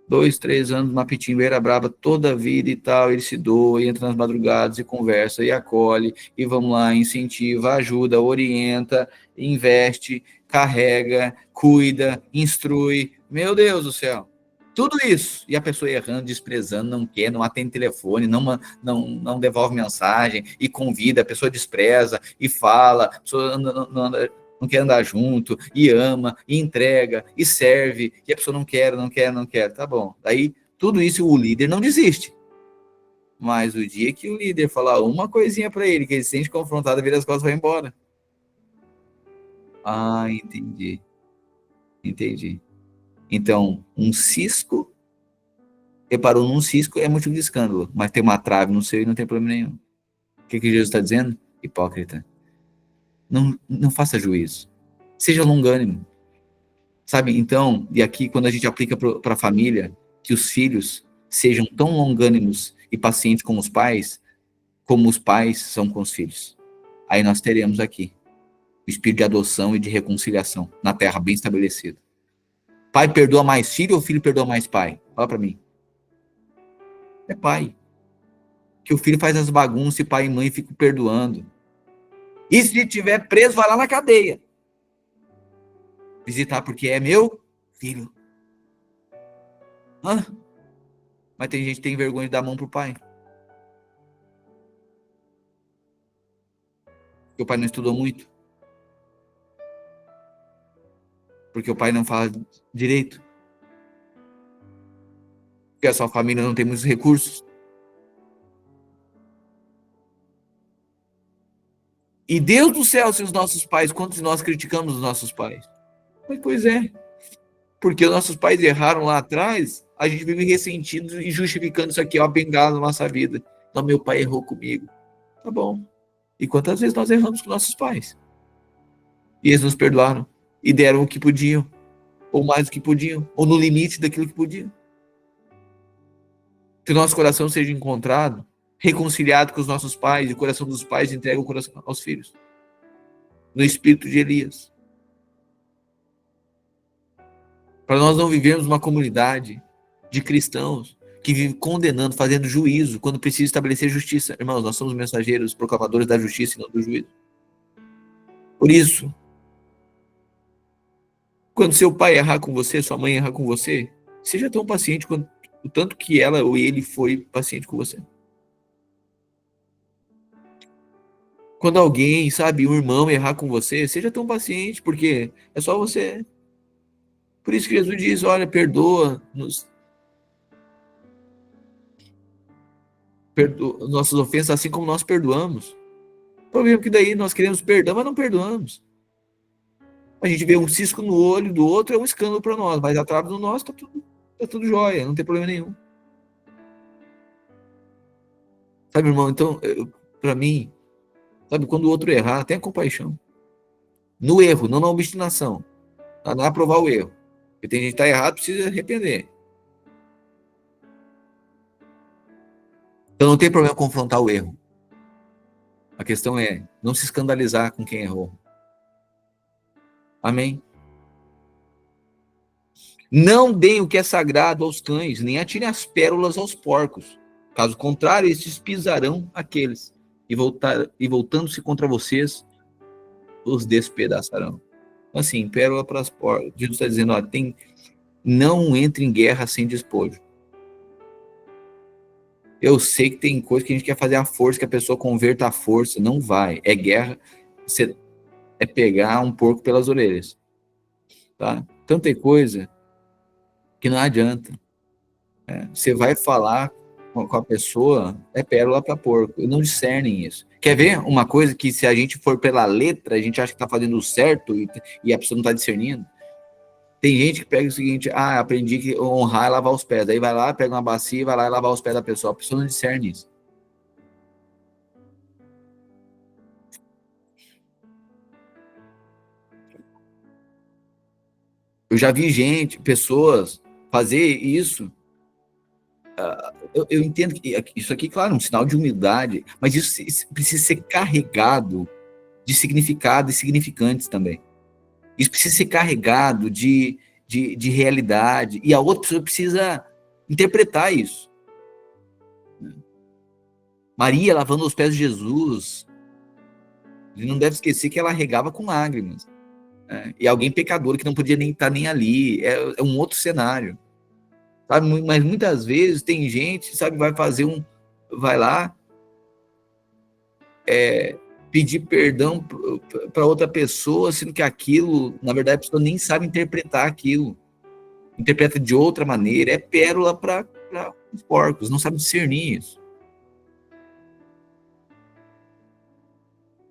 2, 3 anos, uma pitimbeira brava toda a vida e tal, ele se doa, e entra nas madrugadas e conversa, e acolhe, e vamos lá, incentiva, ajuda, orienta, investe, carrega, cuida, instrui. Meu Deus do céu. Tudo isso. E a pessoa errando, desprezando, não quer, não atende telefone, não devolve mensagem, e convida, a pessoa despreza, e fala, a pessoa não quer andar junto, e ama, e entrega, e serve, e a pessoa não quer. Tá bom. Daí, tudo isso o líder não desiste. Mas o dia que o líder falar uma coisinha para ele, que ele se sente confrontado, vira as costas e vai embora. Entendi. Então, um cisco, reparou num cisco, é motivo de escândalo, mas tem uma trave no seu e não tem problema nenhum. O que Jesus está dizendo? Hipócrita. Não faça juízo. Seja longânimo. Sabe? Então, e aqui quando a gente aplica para a família, que os filhos sejam tão longânimos e pacientes com os pais, como os pais são com os filhos. Aí nós teremos aqui o espírito de adoção e de reconciliação na terra bem estabelecido. Pai perdoa mais filho ou filho perdoa mais pai? Fala para mim. É pai. Que o filho faz as bagunças e pai e mãe ficam perdoando. E se estiver preso, vai lá na cadeia. Visitar porque é meu filho. Mas tem gente que tem vergonha de dar a mão pro pai. Porque o pai não estudou muito. Porque o pai não fala direito. Porque a sua família não tem muitos recursos. E Deus do céu, se os nossos pais, quantos de nós criticamos os nossos pais? Pois é. Porque os nossos pais erraram lá atrás, a gente vive ressentindo e justificando isso aqui, bengala na nossa vida. Então, meu pai errou comigo. Tá bom. E quantas vezes nós erramos com nossos pais? E eles nos perdoaram e deram o que podiam, ou mais do que podiam, ou no limite daquilo que podiam. Que o nosso coração seja encontrado, reconciliado com os nossos pais, e o coração dos pais entrega o coração aos filhos. No espírito de Elias. Para nós não vivermos uma comunidade de cristãos que vive condenando, fazendo juízo, quando precisa estabelecer justiça. Irmãos, nós somos mensageiros, proclamadores da justiça e não do juízo. Por isso, quando seu pai errar com você, sua mãe errar com você, seja tão paciente quanto o tanto que ela ou ele foi paciente com você. Quando alguém, sabe, um irmão errar com você, seja tão paciente, porque é só você. Por isso que Jesus diz, olha, perdoa-nos nossas ofensas assim como nós perdoamos. O problema é que daí nós queremos perdão, mas não perdoamos. A gente vê um cisco no olho do outro, é um escândalo para nós, mas atrás do nosso tá tudo jóia, não tem problema nenhum. Sabe, irmão, então, para mim, sabe, quando o outro errar, tenha compaixão. No erro, não na obstinação. Não aprovar o erro. Porque tem gente que tá errado, precisa arrepender. Então não tem problema confrontar o erro. A questão é não se escandalizar com quem errou. Amém? Não deem o que é sagrado aos cães, nem atirem as pérolas aos porcos. Caso contrário, estes pisarão aqueles e voltando-se contra vocês, os despedaçarão. Assim, pérola para as porcas. Jesus está dizendo, ó, não entre em guerra sem despojo. Eu sei que tem coisa que a gente quer fazer à força, que a pessoa converta à força. Não vai. É guerra, é pegar um porco pelas orelhas. Tá? Então tem coisa que não adianta. Você vai falar com a pessoa, é pérola para porco. Não discernem isso. Quer ver uma coisa que se a gente for pela letra, a gente acha que está fazendo certo e a pessoa não está discernindo? Tem gente que pega o seguinte, aprendi que honrar é lavar os pés. Aí vai lá, pega uma bacia e vai lá e lavar os pés da pessoa. A pessoa não discerne isso. Eu já vi pessoas fazer isso. Eu entendo que isso aqui, claro, é um sinal de humildade, mas isso precisa ser carregado de significado e significantes também. Isso precisa ser carregado de realidade, e a outra pessoa precisa interpretar isso. Maria lavando os pés de Jesus, a gente não deve esquecer que ela regava com lágrimas. E alguém pecador que não podia nem estar nem ali, é um outro cenário. Sabe? Mas muitas vezes tem gente, sabe, vai lá pedir perdão para outra pessoa, sendo que aquilo, na verdade, a pessoa nem sabe interpretar aquilo. Interpreta de outra maneira, é pérola para os porcos, não sabe discernir isso.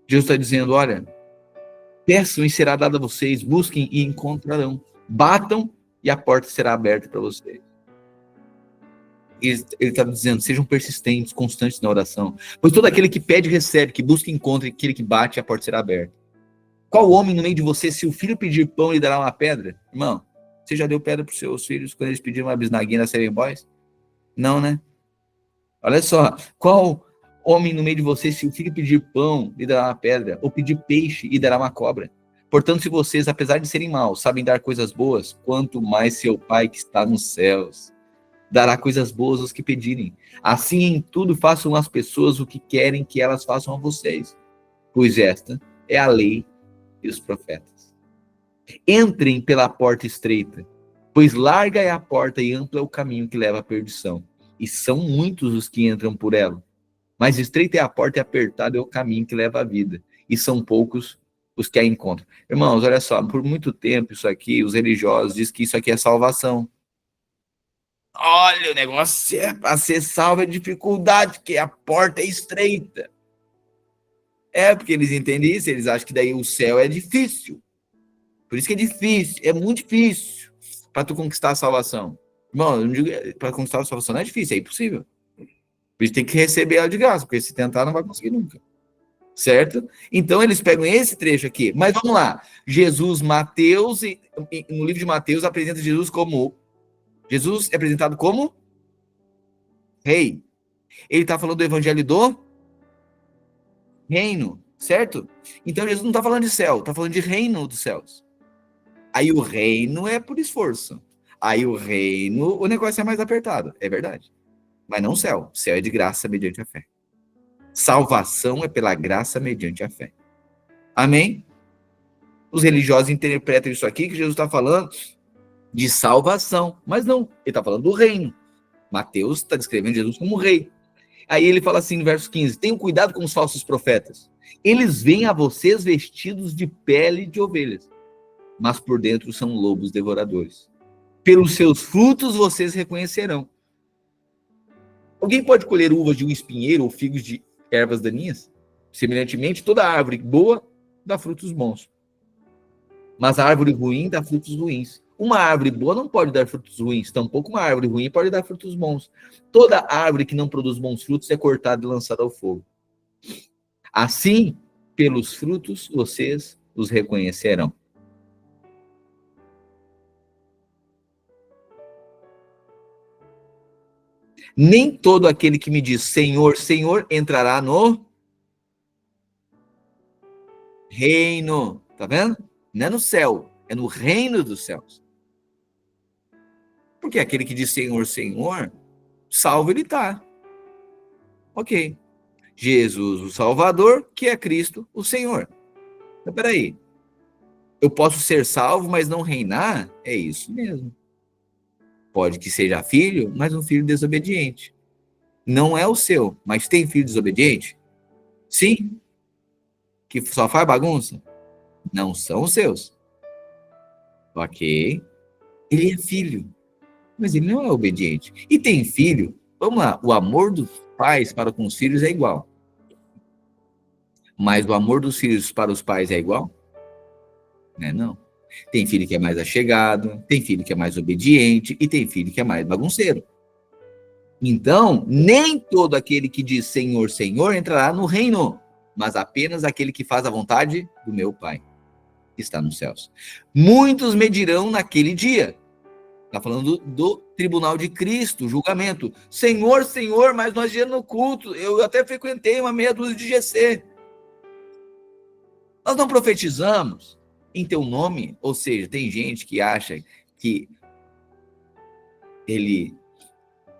Jesus está dizendo, olha, peçam e será dado a vocês, busquem e encontrarão, batam e a porta será aberta para vocês. Ele está dizendo, sejam persistentes, constantes na oração, pois todo aquele que pede, recebe, que busca, encontra, e aquele que bate, a porta será aberta. Qual homem no meio de você, se o filho pedir pão, lhe dará uma pedra? Irmão, você já deu pedra para os seus filhos quando eles pediram uma bisnaguinha da Seven Boys? Não, né? Olha só, qual homem no meio de você, se o filho pedir pão, lhe dará uma pedra, ou pedir peixe, lhe dará uma cobra? Portanto, se vocês, apesar de serem maus, sabem dar coisas boas, quanto mais seu Pai que está nos céus dará coisas boas aos que pedirem. Assim, em tudo, façam as pessoas o que querem que elas façam a vocês, pois esta é a lei e os profetas. Entrem pela porta estreita, pois larga é a porta e amplo é o caminho que leva à perdição, e são muitos os que entram por ela. Mas estreita é a porta e apertado é o caminho que leva à vida, e são poucos os que a encontram. Irmãos, olha só, por muito tempo isso aqui, os religiosos dizem que isso aqui é salvação. Olha, o negócio é para ser salvo é dificuldade, porque a porta é estreita. Porque eles entendem isso, eles acham que daí o céu é difícil. Por isso que é difícil, é muito difícil para tu conquistar a salvação. Irmão, eu não digo para conquistar a salvação não é difícil, é impossível. Por isso tem que receber ela de graça, porque se tentar não vai conseguir nunca. certo? Então eles pegam esse trecho aqui. Mas vamos lá. Mateus, no livro de Mateus, apresenta Jesus é apresentado como rei. Ele está falando do evangelho do reino, certo? Então Jesus não está falando de céu, está falando de reino dos céus. Aí o reino é por esforço. Aí o negócio é mais apertado, é verdade. Mas não o céu. O céu é de graça mediante a fé. Salvação é pela graça mediante a fé. Amém? Os religiosos interpretam isso aqui, que Jesus está falando de salvação. Mas não, ele está falando do reino. Mateus está descrevendo Jesus como rei. Aí ele fala assim no verso 15: tenham cuidado com os falsos profetas. Eles vêm a vocês vestidos de pele de ovelhas, mas por dentro são lobos devoradores. Pelos seus frutos vocês reconhecerão. Alguém pode colher uvas de um espinheiro ou figos de ervas daninhas? Semelhantemente, toda árvore boa dá frutos bons, mas a árvore ruim dá frutos ruins. Uma árvore boa não pode dar frutos ruins, tampouco uma árvore ruim pode dar frutos bons. Toda árvore que não produz bons frutos é cortada e lançada ao fogo. Assim, pelos frutos vocês os reconhecerão. Nem todo aquele que me diz Senhor, Senhor entrará no reino. Tá vendo? Não é no céu, é no reino dos céus. Porque aquele que diz Senhor, Senhor, salvo ele está. Ok. Jesus, o Salvador, que é Cristo, o Senhor. Então, peraí. Eu posso ser salvo, mas não reinar? É isso mesmo. Pode que seja filho, mas um filho desobediente. Não é o seu, mas tem filho desobediente? Sim. Que só faz bagunça? Não são os seus. Ok. Ele é filho, mas ele não é obediente. E tem filho, vamos lá, o amor dos pais para com os filhos é igual. Mas o amor dos filhos para os pais é igual? Né? Não. Tem filho que é mais achegado, tem filho que é mais obediente e tem filho que é mais bagunceiro. Então, nem todo aquele que diz Senhor, Senhor entrará no reino, mas apenas aquele que faz a vontade do meu Pai, que está nos céus. Muitos medirão naquele dia. Está falando do tribunal de Cristo, julgamento. Senhor, Senhor, mas nós íamos no culto, eu até frequentei uma meia dúzia de GC. Nós não profetizamos em teu nome? Ou seja, tem gente que acha que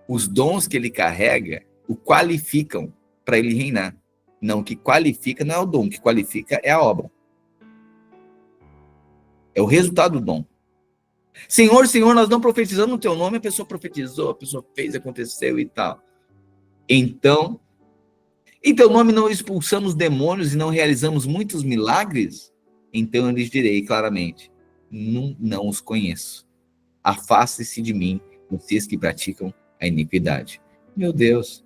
os dons que ele carrega o qualificam para ele reinar. Não, o que qualifica não é o dom, o que qualifica é a obra. É o resultado do dom. Senhor, Senhor, nós não profetizamos no teu nome, a pessoa profetizou, a pessoa fez, aconteceu e tal. Então, em teu nome não expulsamos demônios e não realizamos muitos milagres? Então eu lhes direi claramente, não os conheço. Afaste-se de mim, vocês que praticam a iniquidade. Meu Deus,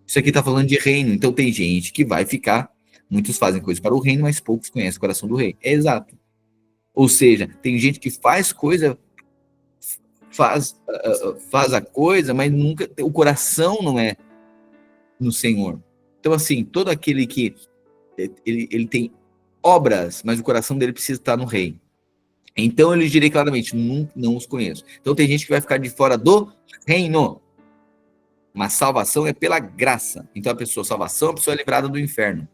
isso aqui está falando de reino, então tem gente que vai ficar, muitos fazem coisas para o reino, mas poucos conhecem o coração do rei. É exato. Ou seja, tem gente que faz a coisa, mas nunca, o coração não é no Senhor. Então, assim, todo aquele que ele tem obras, mas o coração dele precisa estar no rei. Então, eu lhes direi claramente, não os conheço. Então, tem gente que vai ficar de fora do reino. Mas salvação é pela graça. Então, salvação, a pessoa é livrada do inferno.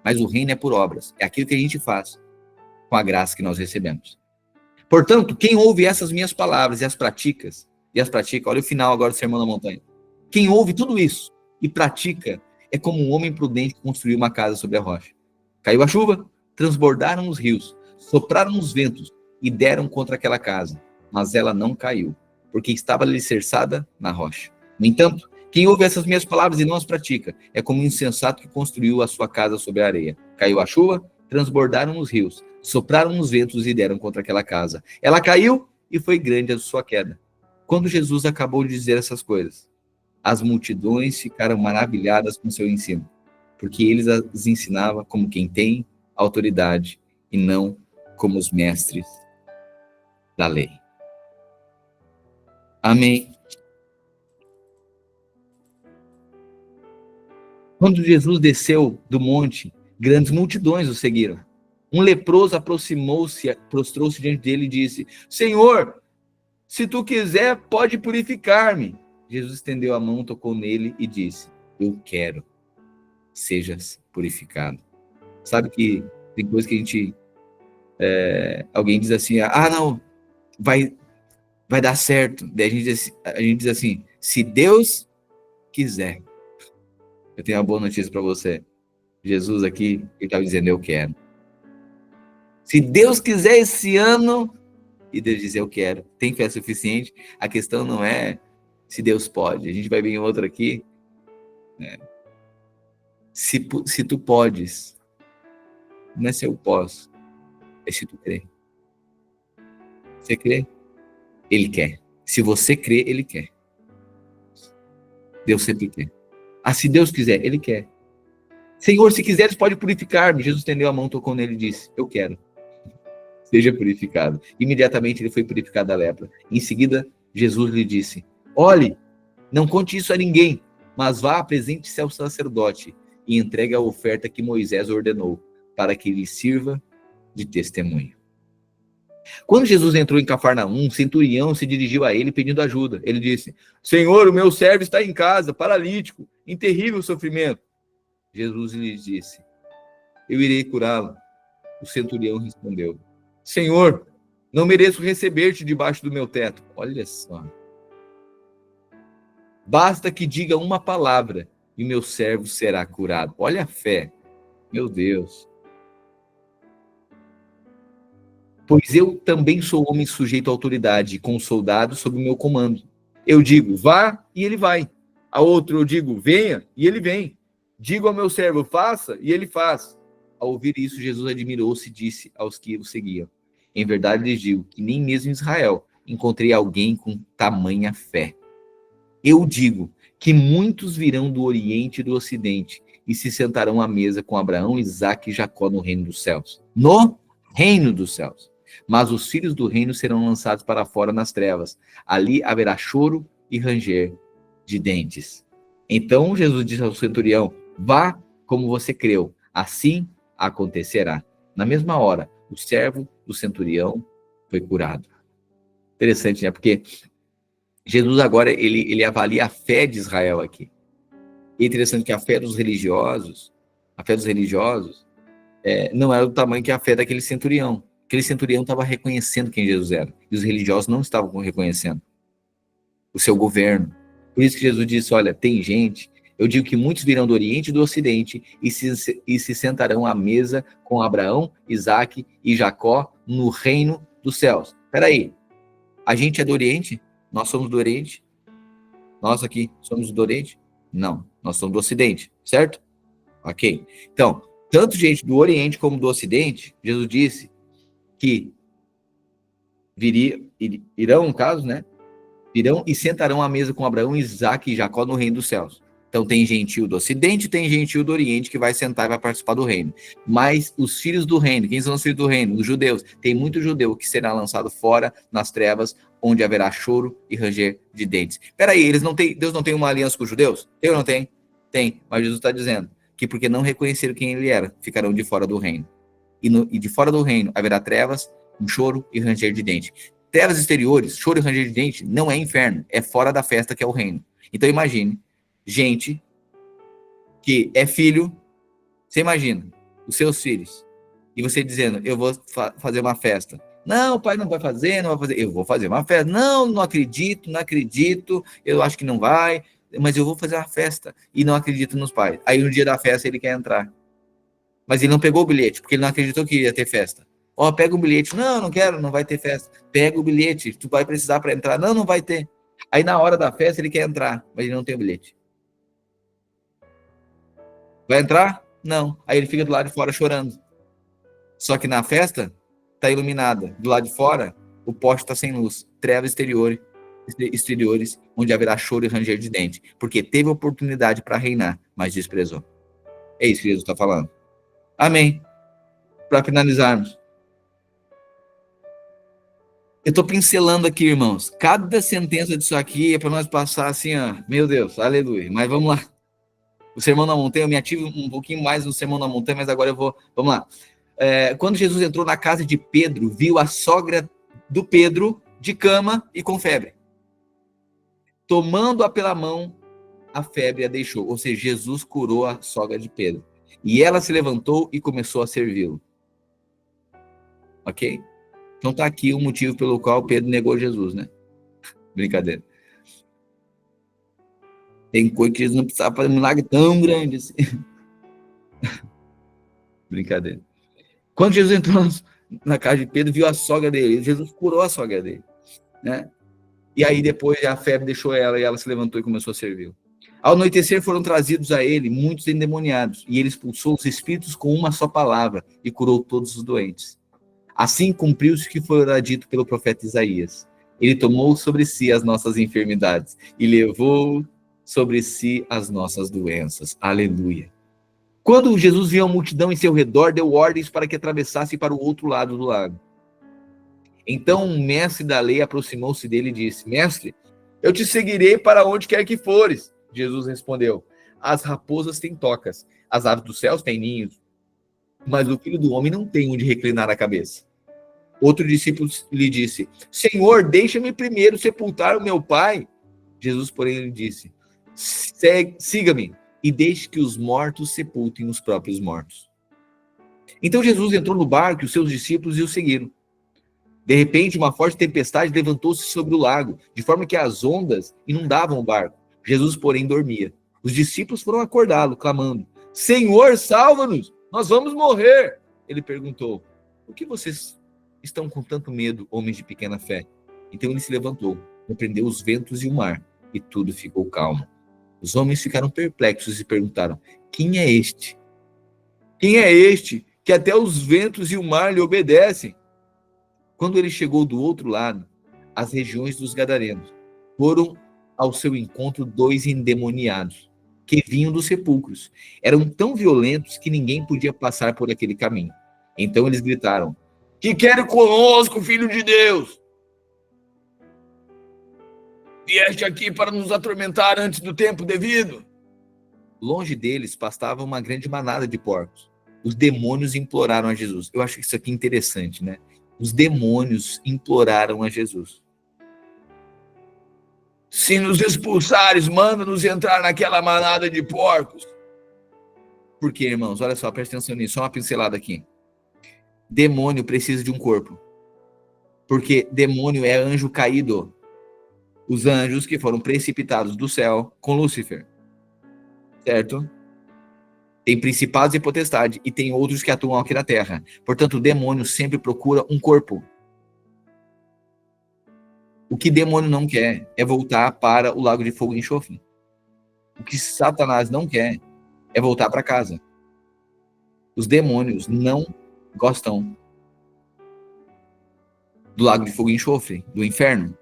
Mas o reino é por obras. É aquilo que a gente faz com a graça que nós recebemos. Portanto, quem ouve essas minhas palavras e as pratica, olha o final agora do Sermão da Montanha. Quem ouve tudo isso e pratica é como um homem prudente que construiu uma casa sobre a rocha. Caiu a chuva, transbordaram os rios, sopraram os ventos e deram contra aquela casa, mas ela não caiu, porque estava alicerçada na rocha. No entanto, quem ouve essas minhas palavras e não as pratica é como um insensato que construiu a sua casa sobre a areia. Caiu a chuva, transbordaram os rios, sopraram os ventos e deram contra aquela casa. Ela caiu e foi grande a sua queda. Quando Jesus acabou de dizer essas coisas, as multidões ficaram maravilhadas com seu ensino, porque ele as ensinava como quem tem autoridade e não como os mestres da lei. Amém. Quando Jesus desceu do monte, Grandes multidões o seguiram. Um leproso aproximou-se, prostrou-se diante dele e disse: Senhor, se tu quiser, pode purificar-me. Jesus estendeu a mão, tocou nele e disse: Eu quero, sejas purificado. Sabe que tem coisa que a gente... alguém diz assim, não, vai dar certo. Daí a gente diz assim, se Deus quiser. Eu tenho uma boa notícia para você. Jesus aqui, ele estava dizendo, eu quero. Se Deus quiser esse ano, e Deus diz, eu quero. Tem fé suficiente? A questão não é se Deus pode. A gente vai ver em outro aqui. Se tu podes, não é se eu posso, é se tu crê. Você crê? Ele quer. Se você crê, ele quer. Deus sempre quer. Se Deus quiser, ele quer. Senhor, se quiseres, pode purificar-me. Jesus estendeu a mão, tocou nele e disse, eu quero. Seja purificado. Imediatamente ele foi purificado da lepra. Em seguida, Jesus lhe disse, olhe, não conte isso a ninguém, mas vá, apresente-se ao sacerdote e entregue a oferta que Moisés ordenou, para que lhe sirva de testemunho. Quando Jesus entrou em Cafarnaum, um centurião se dirigiu a ele pedindo ajuda. Ele disse, Senhor, o meu servo está em casa, paralítico, em terrível sofrimento. Jesus lhe disse, eu irei curá-lo. O centurião respondeu, Senhor, não mereço receber-te debaixo do meu teto. Olha só. Basta que diga uma palavra e meu servo será curado. Olha a fé. Meu Deus. Pois eu também sou homem sujeito à autoridade, com soldados sob o meu comando. Eu digo, vá, e ele vai. A outro eu digo, venha, e ele vem. Digo ao meu servo, faça, e ele faz. Ao ouvir isso, Jesus admirou-se e disse aos que o seguiam, em verdade lhes digo que nem mesmo em Israel encontrei alguém com tamanha fé. Eu digo que muitos virão do Oriente e do Ocidente e se sentarão à mesa com Abraão, Isaque e Jacó no reino dos céus. No reino dos céus. Mas os filhos do reino serão lançados para fora nas trevas. Ali haverá choro e ranger de dentes. Então Jesus disse ao centurião, vá como você creu, assim acontecerá. Na mesma hora, o servo do centurião foi curado. Interessante, né? Porque Jesus agora, ele avalia a fé de Israel aqui. E é interessante que a fé dos religiosos não era do tamanho que a fé daquele centurião. Aquele centurião estava reconhecendo quem Jesus era. E os religiosos não estavam reconhecendo o seu governo. Por isso que Jesus disse, olha, tem gente, eu digo que muitos virão do Oriente e do Ocidente e se sentarão à mesa com Abraão, Isaque e Jacó no reino dos céus. Espera aí, a gente é do Oriente? Nós somos do Oriente? Nós aqui somos do Oriente? Não, nós somos do Ocidente, certo? Ok. Então, tanto gente do Oriente como do Ocidente, Jesus disse que irão, no caso, né? Virão e sentarão à mesa com Abraão, Isaque e Jacó no reino dos céus. Então tem gentil do Ocidente, tem gentil do Oriente que vai sentar e vai participar do reino. Mas os filhos do reino, quem são os filhos do reino? Os judeus. Tem muito judeu que será lançado fora nas trevas, onde haverá choro e ranger de dentes. Peraí, Deus não tem uma aliança com os judeus? Tem ou não tem? Tem, mas Jesus está dizendo que porque não reconheceram quem ele era, ficarão de fora do reino. E de fora do reino haverá trevas, um choro e ranger de dente. Trevas exteriores, choro e ranger de dente, não é inferno, é fora da festa que é o reino. Então imagine, gente que é filho, você imagina, os seus filhos, e você dizendo, eu vou fazer uma festa. Não, o pai não vai fazer, eu vou fazer uma festa. Não acredito, eu acho que não vai, mas eu vou fazer uma festa, e não acredito nos pais. Aí no dia da festa ele quer entrar. Mas ele não pegou o bilhete, porque ele não acreditou que ia ter festa. Pega o bilhete. Não quero, não vai ter festa. Pega o bilhete, tu vai precisar para entrar. Não vai ter. Aí na hora da festa ele quer entrar, mas ele não tem o bilhete. Vai entrar? Não. Aí ele fica do lado de fora chorando. Só que na festa tá iluminada. Do lado de fora, o poste está sem luz. Trevas exteriores, onde haverá choro e ranger de dente. Porque teve oportunidade para reinar, mas desprezou. É isso que Jesus está falando. Amém. Para finalizarmos. Eu estou pincelando aqui, irmãos. Cada sentença disso aqui é para nós passar assim, ó. Meu Deus, aleluia. Mas vamos lá. O Sermão da Montanha, eu me ativo um pouquinho mais no Sermão da Montanha, mas agora eu vou... Vamos lá. Quando Jesus entrou na casa de Pedro, viu a sogra do Pedro de cama e com febre. Tomando-a pela mão, a febre a deixou. Ou seja, Jesus curou a sogra de Pedro. E ela se levantou e começou a servi-lo. Ok? Então tá aqui o motivo pelo qual Pedro negou Jesus, né? Brincadeira. Tem coisa que Jesus não precisava fazer um milagre tão grande assim. Brincadeira. Quando Jesus entrou na casa de Pedro, viu a sogra dele. Jesus curou a sogra dele, né? E aí depois a febre deixou ela e ela se levantou e começou a servir. Ao anoitecer foram trazidos a ele muitos endemoniados, e ele expulsou os espíritos com uma só palavra e curou todos os doentes. Assim cumpriu-se o que foi dito pelo profeta Isaías. Ele tomou sobre si as nossas enfermidades e levou sobre si as nossas doenças. Aleluia. Quando Jesus viu a multidão em seu redor, deu ordens para que atravessasse para o outro lado do lago. Então um mestre da lei aproximou-se dele e disse: Mestre, eu te seguirei para onde quer que fores. Jesus respondeu: As raposas têm tocas, as aves dos céus têm ninhos, mas o filho do homem não tem onde reclinar a cabeça. Outro discípulo lhe disse: Senhor, deixa-me primeiro sepultar o meu pai. Jesus, porém, lhe disse: Siga-me e deixe que os mortos sepultem os próprios mortos. Então Jesus entrou no barco e os seus discípulos o seguiram. De repente, uma forte tempestade levantou-se sobre o lago, de forma que as ondas inundavam o barco. Jesus, porém, dormia. Os discípulos foram acordá-lo, clamando: Senhor, salva-nos! Nós vamos morrer! Ele perguntou: Por que vocês estão com tanto medo, homens de pequena fé? Então ele se levantou, repreendeu os ventos e o mar, e tudo ficou calmo. Os homens ficaram perplexos e perguntaram: Quem é este? Quem é este que até os ventos e o mar lhe obedecem? Quando ele chegou do outro lado, as regiões dos Gadarenos, foram ao seu encontro 2 endemoniados, que vinham dos sepulcros. Eram tão violentos que ninguém podia passar por aquele caminho. Então eles gritaram: Que quer conosco, filho de Deus? Vieste aqui para nos atormentar antes do tempo devido? Longe deles pastava uma grande manada de porcos. Os demônios imploraram a Jesus. Eu acho que isso aqui é interessante, né? Os demônios imploraram a Jesus: Se nos expulsares, manda-nos entrar naquela manada de porcos. Por quê, irmãos? Olha só, presta atenção nisso, só uma pincelada aqui. Demônio precisa de um corpo, porque demônio é anjo caído. Os anjos que foram precipitados do céu com Lúcifer, certo? Tem principados e potestade, e tem outros que atuam aqui na terra. Portanto, o demônio sempre procura um corpo. O que demônio não quer é voltar para o lago de fogo e enxofre. O que Satanás não quer é voltar para casa. Os demônios não gostam do lago de fogo e enxofre, do inferno.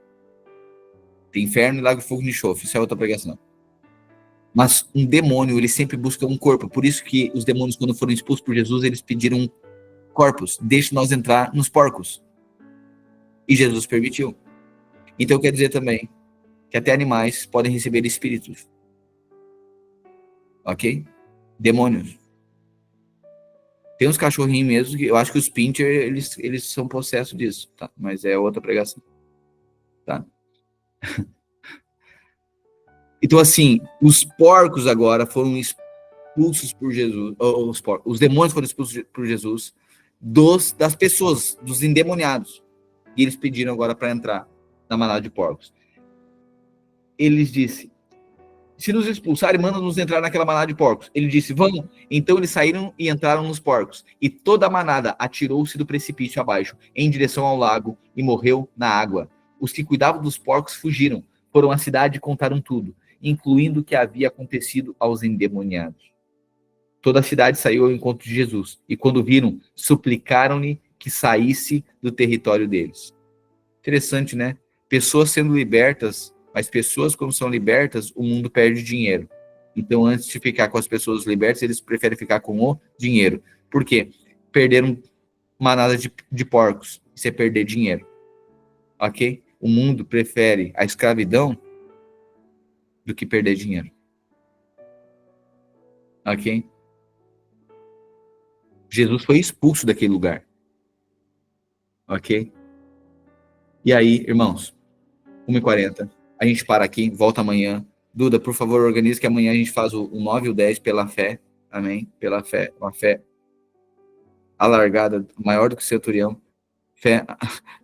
Tem inferno e lago de fogo e enxofre, isso é outra pregação. Mas um demônio, ele sempre busca um corpo. Por isso que os demônios, quando foram expulsos por Jesus, eles pediram corpos. Deixe nós entrar nos porcos. E Jesus permitiu. Então quer dizer também que até animais podem receber espíritos. Ok? Demônios. Tem uns cachorrinhos mesmo, que eu acho que os pincher, eles são possessos disso, tá? Mas é outra pregação. Tá? Então, assim, os porcos agora foram expulsos por Jesus, os demônios foram expulsos por Jesus das pessoas, dos endemoniados. E eles pediram agora para entrar na manada de porcos. Eles disse: Se nos expulsarem, manda-nos entrar naquela manada de porcos. Ele disse: Vamos. Então eles saíram e entraram nos porcos. E toda a manada atirou-se do precipício abaixo, em direção ao lago, e morreu na água. Os que cuidavam dos porcos fugiram, foram à cidade e contaram tudo, incluindo o que havia acontecido aos endemoniados. Toda a cidade saiu ao encontro de Jesus, e quando viram, suplicaram-lhe que saísse do território deles. Interessante, né? Pessoas sendo libertas, mas pessoas quando são libertas, o mundo perde dinheiro. Então, antes de ficar com as pessoas libertas, eles preferem ficar com o dinheiro. Por quê? Perderam manada de porcos. Isso é perder dinheiro. Ok? O mundo prefere a escravidão do que perder dinheiro. Ok? Jesus foi expulso daquele lugar. Ok? E aí, irmãos, 1h40, a gente para aqui, volta amanhã. Duda, por favor, organize que amanhã a gente faz o 9 e o 10 pela fé. Amém? Pela fé. Uma fé alargada, maior do que o centurião. Fé.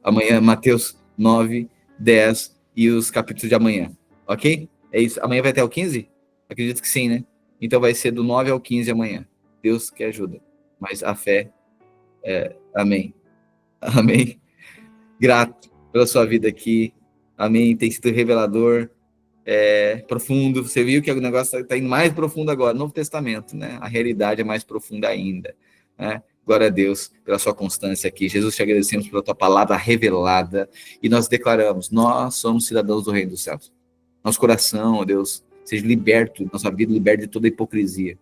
Amanhã, Mateus 9, 10 e os capítulos de amanhã. Ok? É isso. Amanhã vai até o 15? Acredito que sim, né? Então vai ser do 9 ao 15 amanhã. Deus que ajuda. Mas a fé amém. Amém. Grato pela sua vida aqui. Amém. Tem sido revelador, profundo. Você viu que o negócio está indo mais profundo agora. Novo Testamento, né? A realidade é mais profunda ainda. Né? Glória a Deus pela sua constância aqui. Jesus, te agradecemos pela tua palavra revelada. E nós declaramos: nós somos cidadãos do Reino dos Céus. Nosso coração, ó Deus, seja liberto, nossa vida liberta de toda hipocrisia,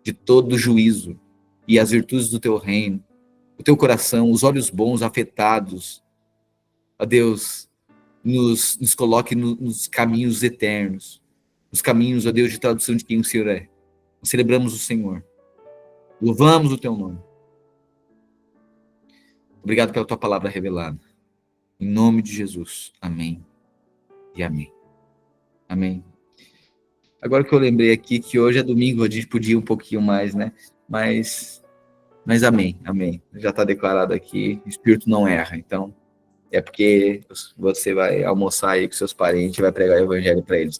de todo juízo e as virtudes do teu reino. O teu coração, os olhos bons afetados, ó Deus, nos coloque nos caminhos eternos, nos caminhos, ó Deus, de tradução de quem o Senhor é. Nós celebramos o Senhor, louvamos o teu nome. Obrigado pela tua palavra revelada. Em nome de Jesus. Amém e amém. Amém. Agora que eu lembrei aqui que hoje é domingo, a gente podia ir um pouquinho mais, né? Mas amém, amém. Já está declarado aqui, o Espírito não erra, então é porque você vai almoçar aí com seus parentes e vai pregar o evangelho para eles.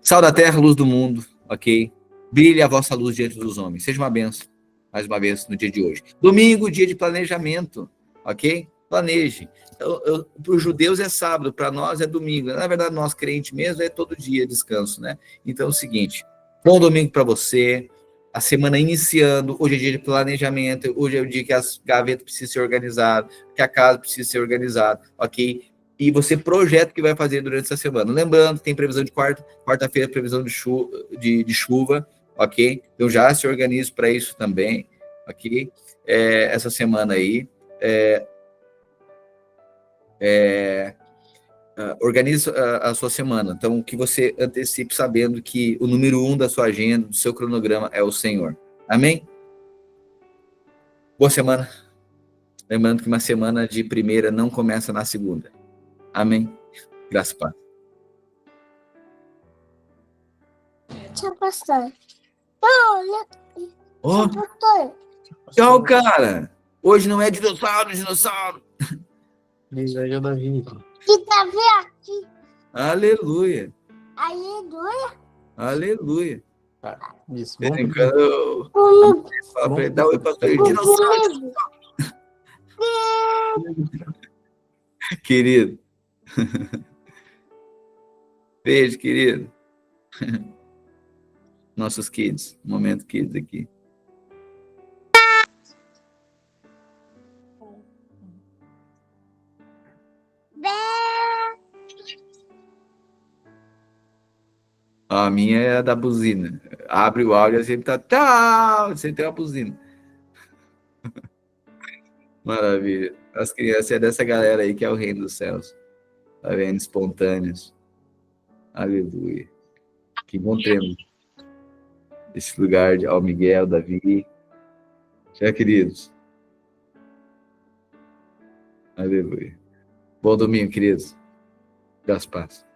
Sal da terra, luz do mundo, ok? Brilhe a vossa luz diante dos homens. Seja uma benção, mais uma vez, no dia de hoje. Domingo, dia de planejamento, ok? Planeje. Para os judeus é sábado, para nós é domingo. Na verdade, nós crentes mesmo é todo dia descanso, né? Então é o seguinte, bom domingo para você, a semana iniciando, hoje é dia de planejamento, hoje é o dia que as gavetas precisam ser organizadas, que a casa precisa ser organizada, ok? E você projeta o que vai fazer durante essa semana. Lembrando, tem previsão de quarta-feira, previsão de chuva, ok? Então já se organize para isso também, ok? Essa semana aí. Organize a sua semana. Então, que você antecipe sabendo que o número 1 da sua agenda, do seu cronograma, é o Senhor. Amém? Boa semana. Lembrando que uma semana de primeira não começa na segunda. Amém? Graças a Deus.
Tchau, pastor. Olha.
Oh,
Tchau, pastor.
tchau, cara. Hoje não é dinossauro.
Hoje é Davi.
Que Davi aqui.
Aleluia.
Aleluia.
Aleluia.
Isso.
Bom,
Como
dá oi, pastor. Dinossauro. Querido. Beijo, querido. Nossos kids. Momento kids aqui. A minha é a da buzina. Abre o áudio e sempre tá tchau, sempre tem uma buzina. Maravilha. As crianças é dessa galera aí que é o reino dos céus. Tá vendo? Espontâneos. Aleluia. Que bom termos esse lugar de Miguel, Davi. Já, queridos. Aleluia. Bom domingo, queridos. Das paz.